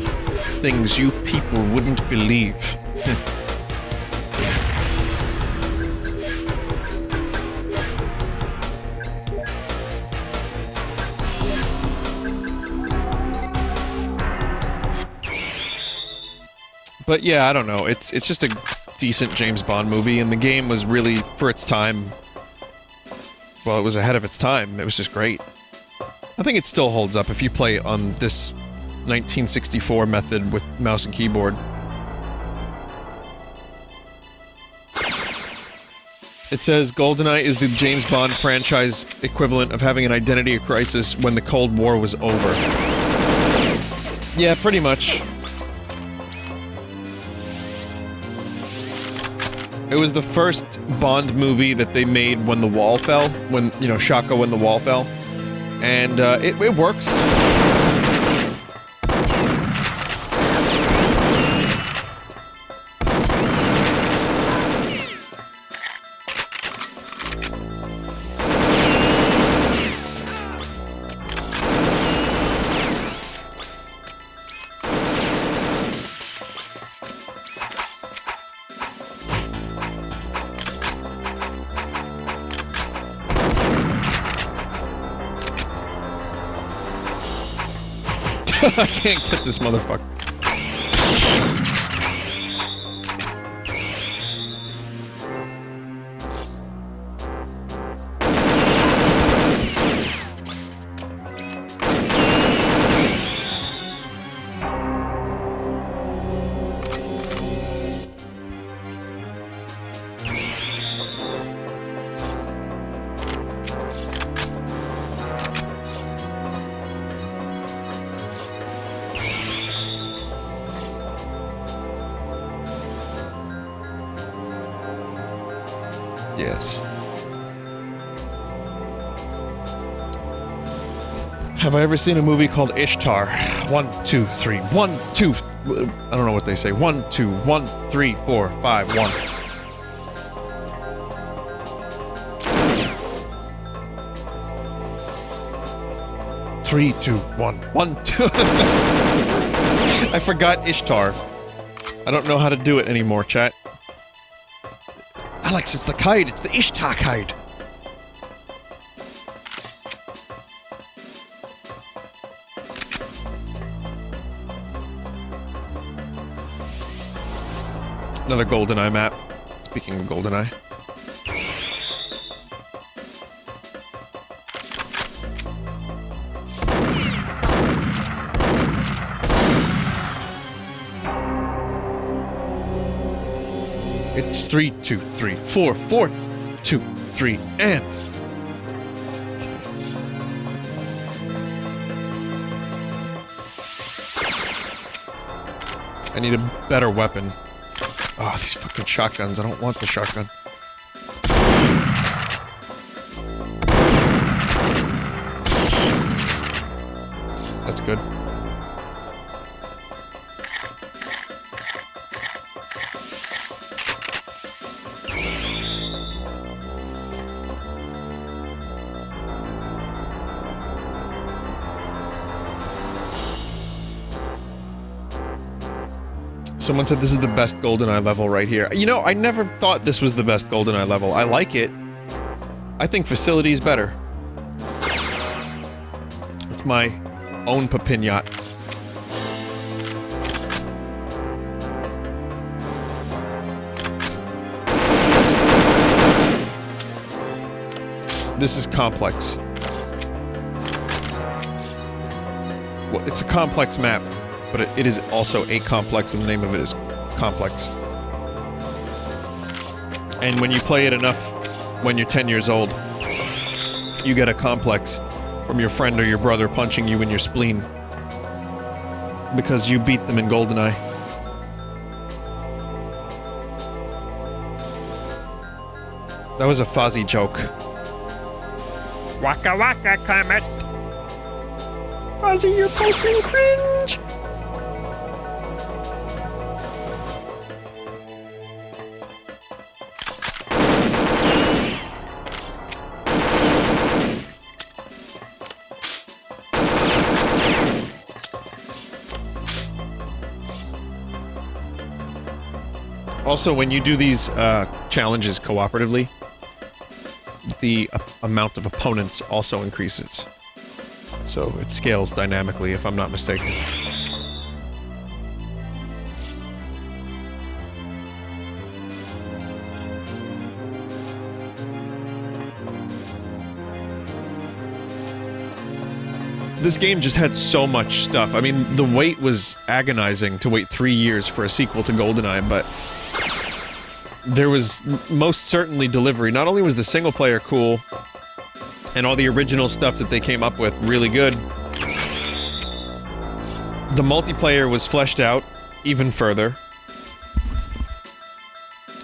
things you people wouldn't believe. But yeah, I don't know. It's just a decent James Bond movie, and the game was really, for its time, well, it was ahead of its time. It was just great. I think it still holds up if you play on this 1964 method with mouse and keyboard. It says GoldenEye is the James Bond franchise equivalent of having an identity crisis when the Cold War was over. Yeah, pretty much. It was the first Bond movie that they made when the wall fell, when, you know, Shaka when the wall fell. And, it works. I can't get this motherfucker. Yes. Have I ever seen a movie called Ishtar? 1, 2, 3, 1, 2. I don't know what they say. 1, 2, 1, 3, 4, 5, 1. Three, 2, 1, 1, 2. I forgot Ishtar. I don't know how to do it anymore, chat. Alex, it's the kite. It's the Ishtar kite. Another GoldenEye map. Speaking of GoldenEye. It's 3, 2, 3, 4, 4, 2, 3, and... I need a better weapon. Oh, these fucking shotguns. I don't want the shotgun. That's good. Someone said this is the best GoldenEye level right here. You know, I never thought this was the best GoldenEye level. I like it. I think Facility's better. It's my own papinot. This is complex. Well, it's a complex map, but it is also a complex, and the name of it is complex. And when you play it enough, when you're 10 years old, you get a complex from your friend or your brother punching you in your spleen. Because you beat them in GoldenEye. That was a Fozzie joke. Waka waka, Kermit. Fozzie, you're posting cringe! Also, when you do these challenges cooperatively, the amount of opponents also increases. So it scales dynamically, if I'm not mistaken. This game just had so much stuff. I mean, the wait was agonizing to wait 3 years for a sequel to GoldenEye, but there was most certainly delivery. Not only was the single player cool, and all the original stuff that they came up with really good, the multiplayer was fleshed out even further,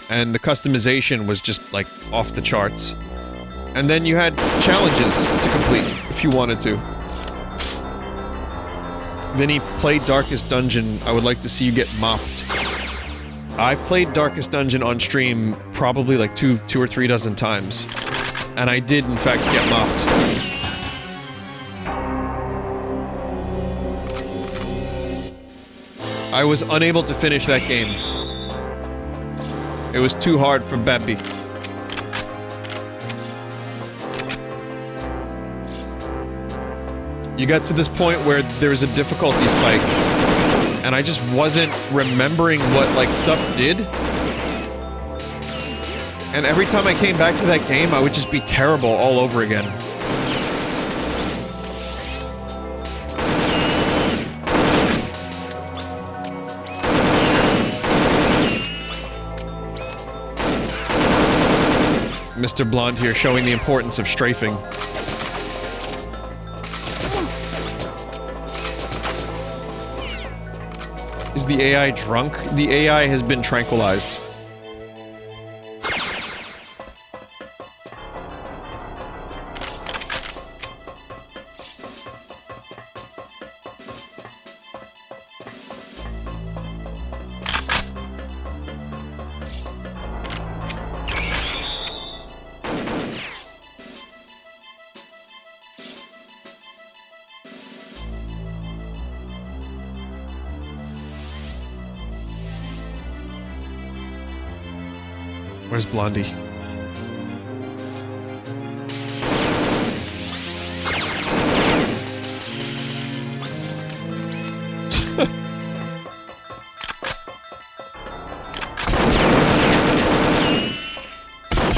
and the customization was just, like, off the charts. And then you had challenges to complete, if you wanted to. Vinny, play Darkest Dungeon. I would like to see you get mopped. I've played Darkest Dungeon on stream probably like two or three dozen times. And I did, in fact, get mopped. I was unable to finish that game. It was too hard for Beppy. You got to this point where there was a difficulty spike, and I just wasn't remembering what, like, stuff did. And every time I came back to that game, I would just be terrible all over again. Mr. Blonde here showing the importance of strafing. Is the AI drunk? The AI has been tranquilized. Where's Blondie?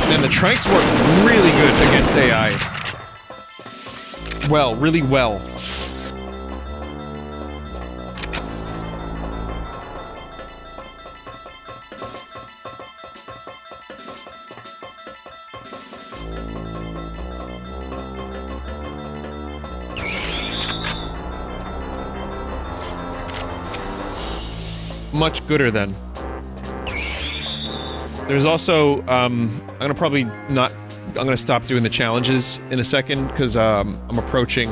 Man, the tranks work really good against AI. Well, really well. Much gooder then. There's also, I'm gonna stop doing the challenges in a second, because, I'm approaching,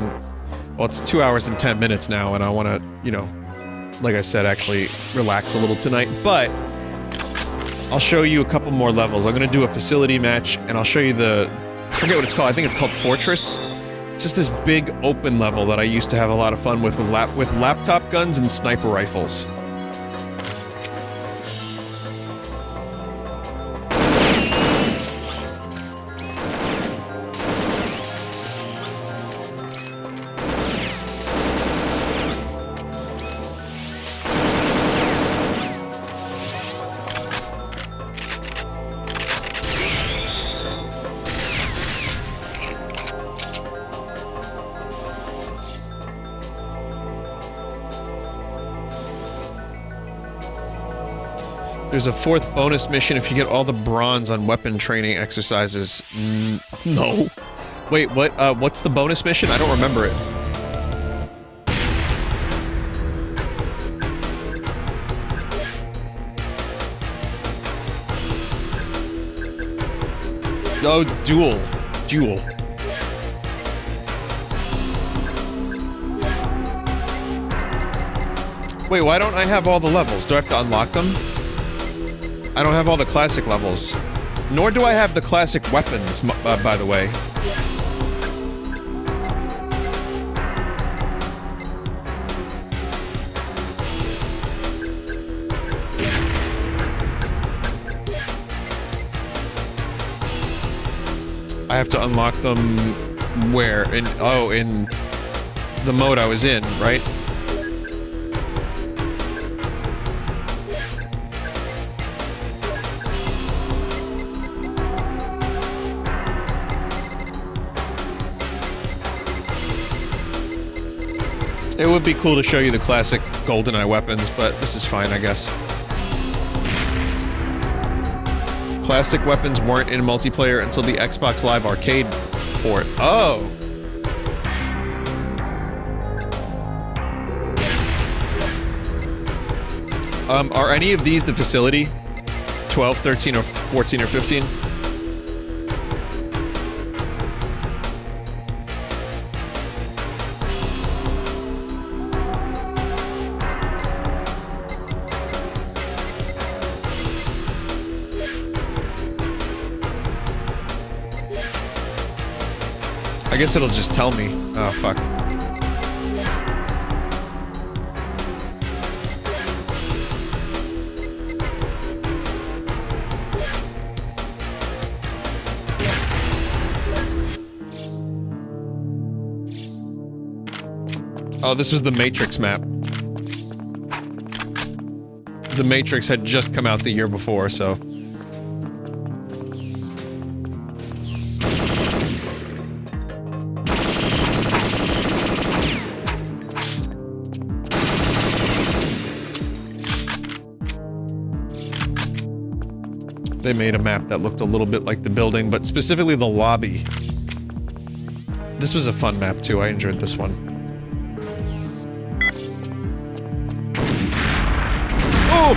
well, it's 2 hours and 10 minutes now, and I wanna, you know, like I said, actually relax a little tonight, but I'll show you a couple more levels. I'm gonna do a facility match, and I'll show you I forget what it's called, I think it's called Fortress. It's just this big open level that I used to have a lot of fun with laptop guns and sniper rifles. There's a 4th bonus mission if you get all the bronze on weapon training exercises. No. Wait, what? What's the bonus mission? I don't remember it. Oh, duel. Wait, why don't I have all the levels? Do I have to unlock them? I don't have all the classic levels. Nor do I have the classic weapons, by the way. I have to unlock them where? In the mode I was in, right? It would be cool to show you the classic GoldenEye weapons, but this is fine, I guess. Classic weapons weren't in multiplayer until the Xbox Live Arcade port. Oh! Are any of these the facility? 12, 13, or 14, or 15? I guess it'll just tell me. Oh, fuck. Oh, this was the Matrix map. The Matrix had just come out the year before, so... They made a map that looked a little bit like the building, but specifically the lobby. This was a fun map too, I enjoyed this one. Oh!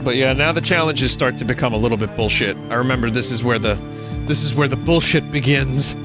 But yeah, now the challenges start to become a little bit bullshit. I remember this is where the bullshit begins.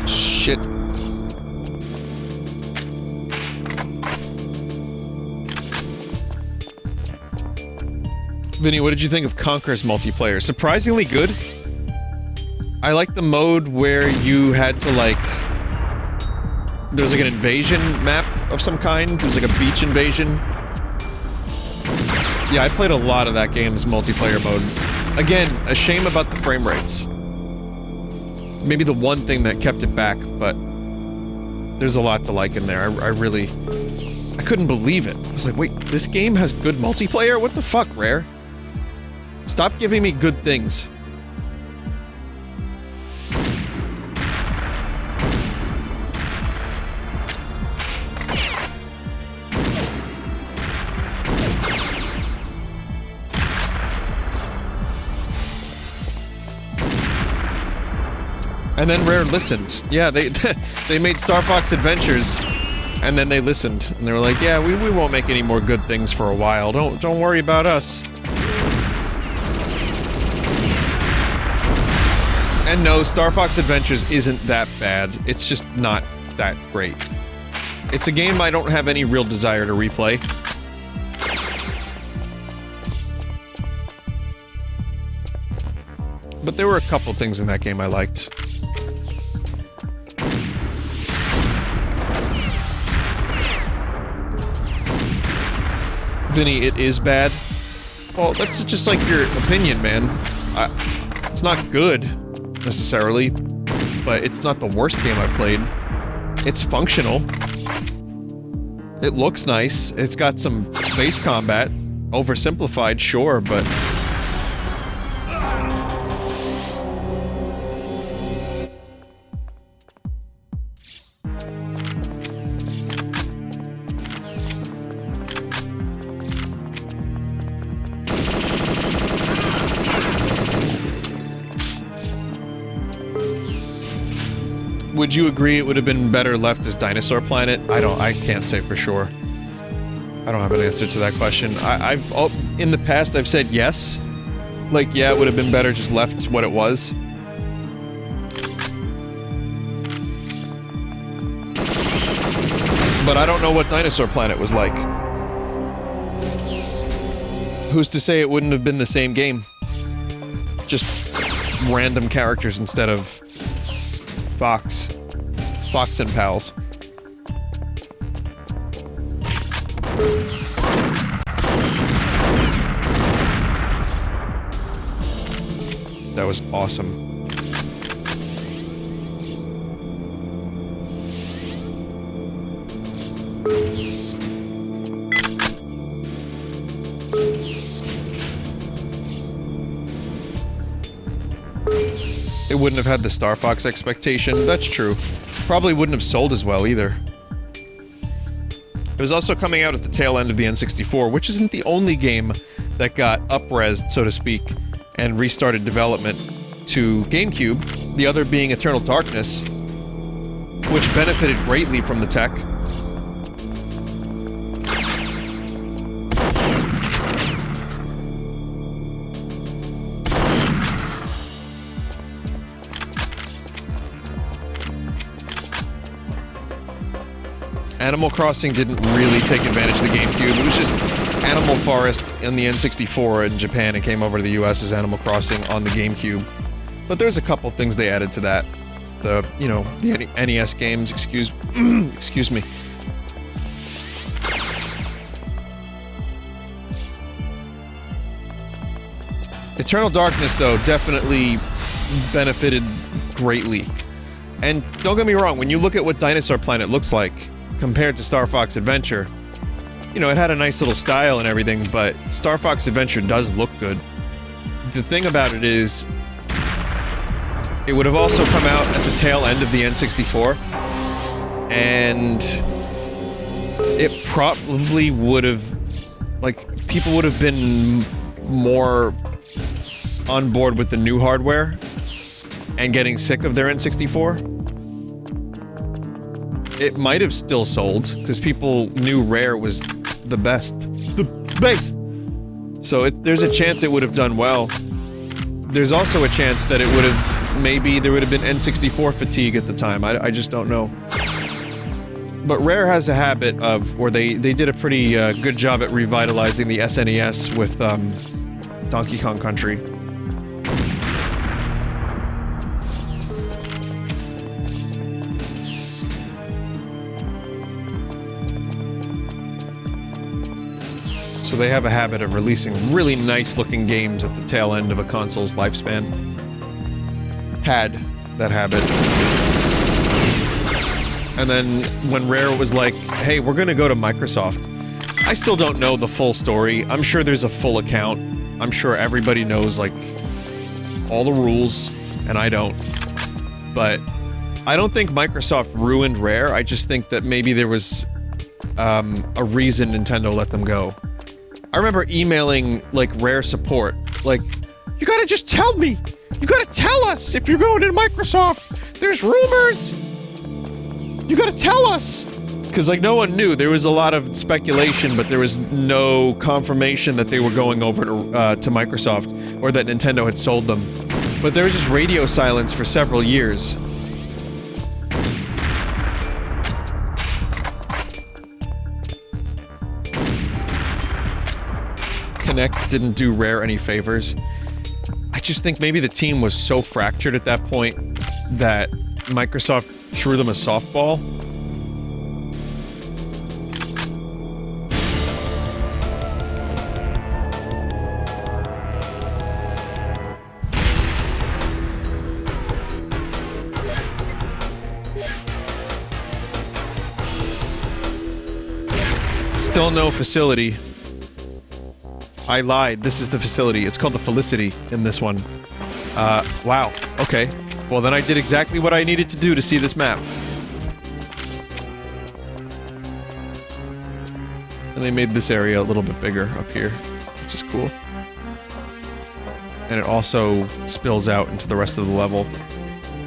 Shit. Vinny, what did you think of Conker's multiplayer? Surprisingly good? I like the mode where you had to, like... There's like an invasion map of some kind. There's like a beach invasion. Yeah, I played a lot of that game's multiplayer mode. Again, a shame about the frame rates. It's maybe the one thing that kept it back, but... There's a lot to like in there. I couldn't believe it. I was like, wait, this game has good multiplayer? What the fuck, Rare? Stop giving me good things. And then Rare listened. Yeah, they they made Star Fox Adventures, and then they listened, and they were like, "Yeah, we won't make any more good things for a while. Don't worry about us." And no, Star Fox Adventures isn't that bad. It's just not that great. It's a game I don't have any real desire to replay. But there were a couple things in that game I liked. Vinny, it is bad. Well, that's just like your opinion, man. It's not good, necessarily, but it's not the worst game I've played. It's functional. It looks nice. It's got some space combat. Oversimplified, sure, but... Would you agree it would have been better left as Dinosaur Planet? I can't say for sure. I don't have an answer to that question. In the past, I've said yes. Like, yeah, it would have been better just left what it was. But I don't know what Dinosaur Planet was like. Who's to say it wouldn't have been the same game? Just random characters instead of Fox and pals. That was awesome. It wouldn't have had the Star Fox expectation, that's true. Probably wouldn't have sold as well either. It was also coming out at the tail end of the N64, which isn't the only game that got up-resed, so to speak, and restarted development to GameCube, the other being Eternal Darkness, which benefited greatly from the tech. Animal Crossing didn't really take advantage of the GameCube. It was just Animal Forest in the N64 in Japan. It came over to the US as Animal Crossing on the GameCube. But there's a couple things they added to that. The NES games, excuse me. Eternal Darkness, though, definitely benefited greatly. And don't get me wrong, when you look at what Dinosaur Planet looks like, compared to Star Fox Adventure, you know, it had a nice little style and everything, but Star Fox Adventure does look good. The thing about it is, it would have also come out at the tail end of the N64, and it probably would have, like, people would have been more on board with the new hardware and getting sick of their N64. It might have still sold, because people knew Rare was the best. The best! So there's a chance it would have done well. There's also a chance that it would have, maybe there would have been N64 fatigue at the time. I just don't know. But Rare has a habit of, where they did a pretty good job at revitalizing the SNES with Donkey Kong Country. So they have a habit of releasing really nice-looking games at the tail end of a console's lifespan. Had that habit. And then when Rare was like, hey, we're gonna go to Microsoft. I still don't know the full story. I'm sure there's a full account. I'm sure everybody knows, like, all the rules, and I don't. But I don't think Microsoft ruined Rare. I just think that maybe there was a reason Nintendo let them go. I remember emailing, like, Rare support, like, you gotta just tell me! You gotta tell us if you're going to Microsoft! There's rumors! You gotta tell us! Because, like, no one knew. There was a lot of speculation, but there was no confirmation that they were going over to Microsoft, or that Nintendo had sold them. But there was just radio silence for several years. Kinect didn't do Rare any favors. I just think maybe the team was so fractured at that point that Microsoft threw them a softball. Still no facility. I lied. This is the facility. It's called the Felicity in this one. Wow. Okay. Well, then I did exactly what I needed to do to see this map. And they made this area a little bit bigger up here, which is cool. And it also spills out into the rest of the level,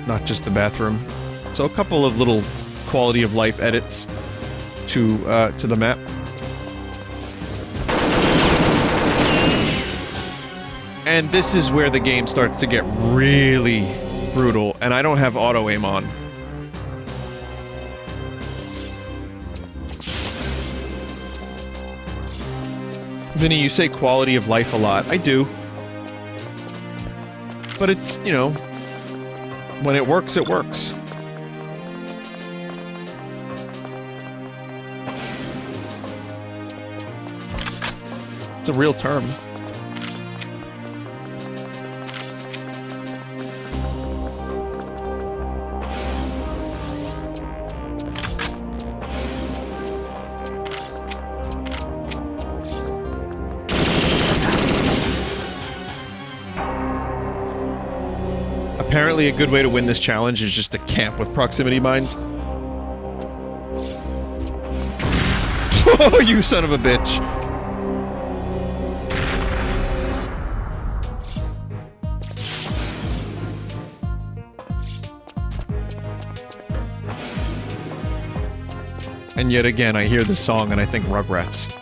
not just the bathroom. So a couple of little quality of life edits to the map. And this is where the game starts to get really brutal, and I don't have auto-aim on. Vinny, you say quality of life a lot. I do. But it's, you know, when it works, it works. It's a real term. Apparently a good way to win this challenge is just to camp with proximity mines. Oh, you son of a bitch! And yet again, I hear this song and I think Rugrats.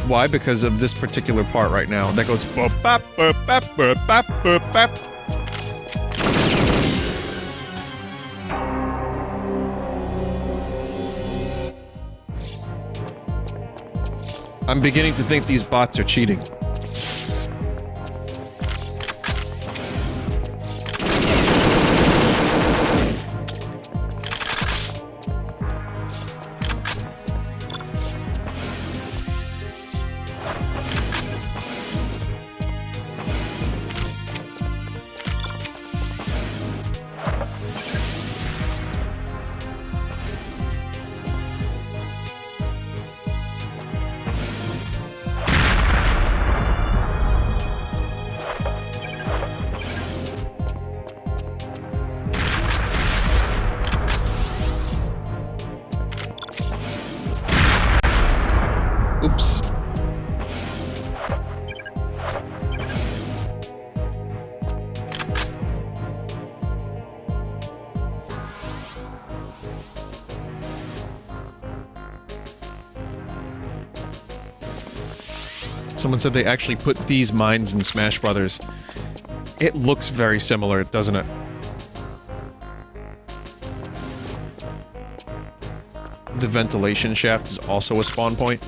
Why? Because of this particular part right now. That goes bop bop bop bop bop bop bop bop. I'm beginning to think these bots are cheating. Oops. Someone said they actually put these mines in Smash Brothers. It looks very similar, doesn't it? The ventilation shaft is also a spawn point.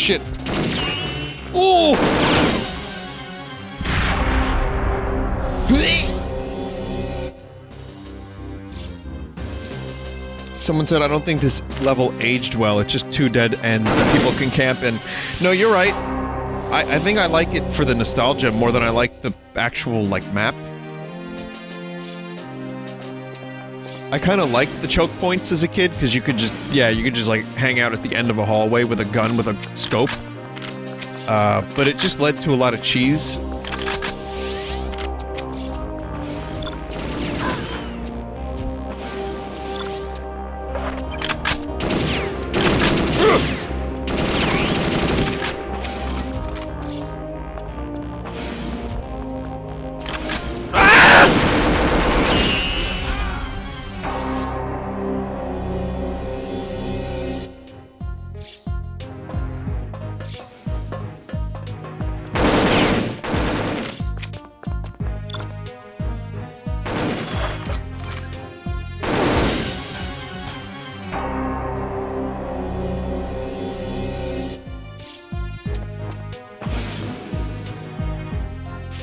shit. Oh! Someone said, I don't think this level aged well. It's just two dead ends that people can camp in. No, you're right. I think I like it for the nostalgia more than I like the actual, like, map. I kind of liked the choke points as a kid, because you could just, yeah, you could just, like, hang out at the end of a hallway with a gun with a scope. But it just led to a lot of cheese.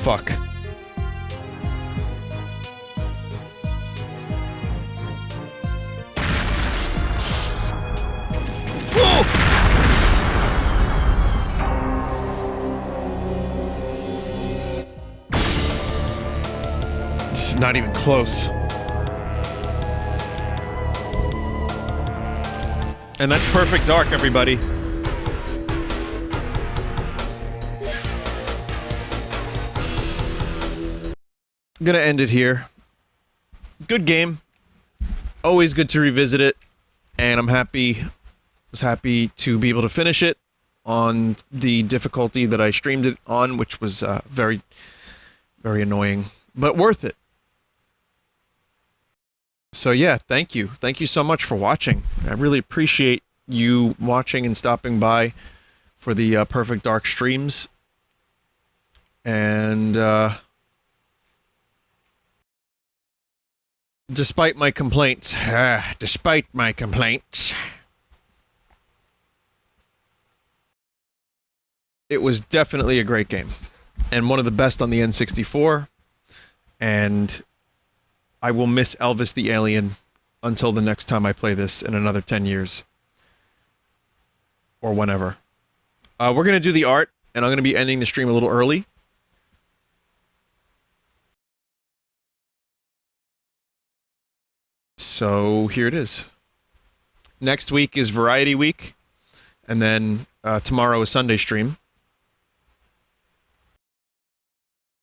Fuck. This is not even close. And that's Perfect Dark, everybody. I'm gonna end it here. Good game. Always good to revisit it. And I'm was happy to be able to finish it on the difficulty that I streamed it on, which was very, very annoying, but worth it. So yeah, thank you. Thank you so much for watching. I really appreciate you watching and stopping by for the Perfect Dark streams. And, despite my complaints, it was definitely a great game. And one of the best on the N64. And I will miss Elvis the Alien until the next time I play this in another 10 years. Or whenever. We're going to do the art, and I'm going to be ending the stream a little early. So here it is. Next week is Variety Week, and then tomorrow is Sunday stream.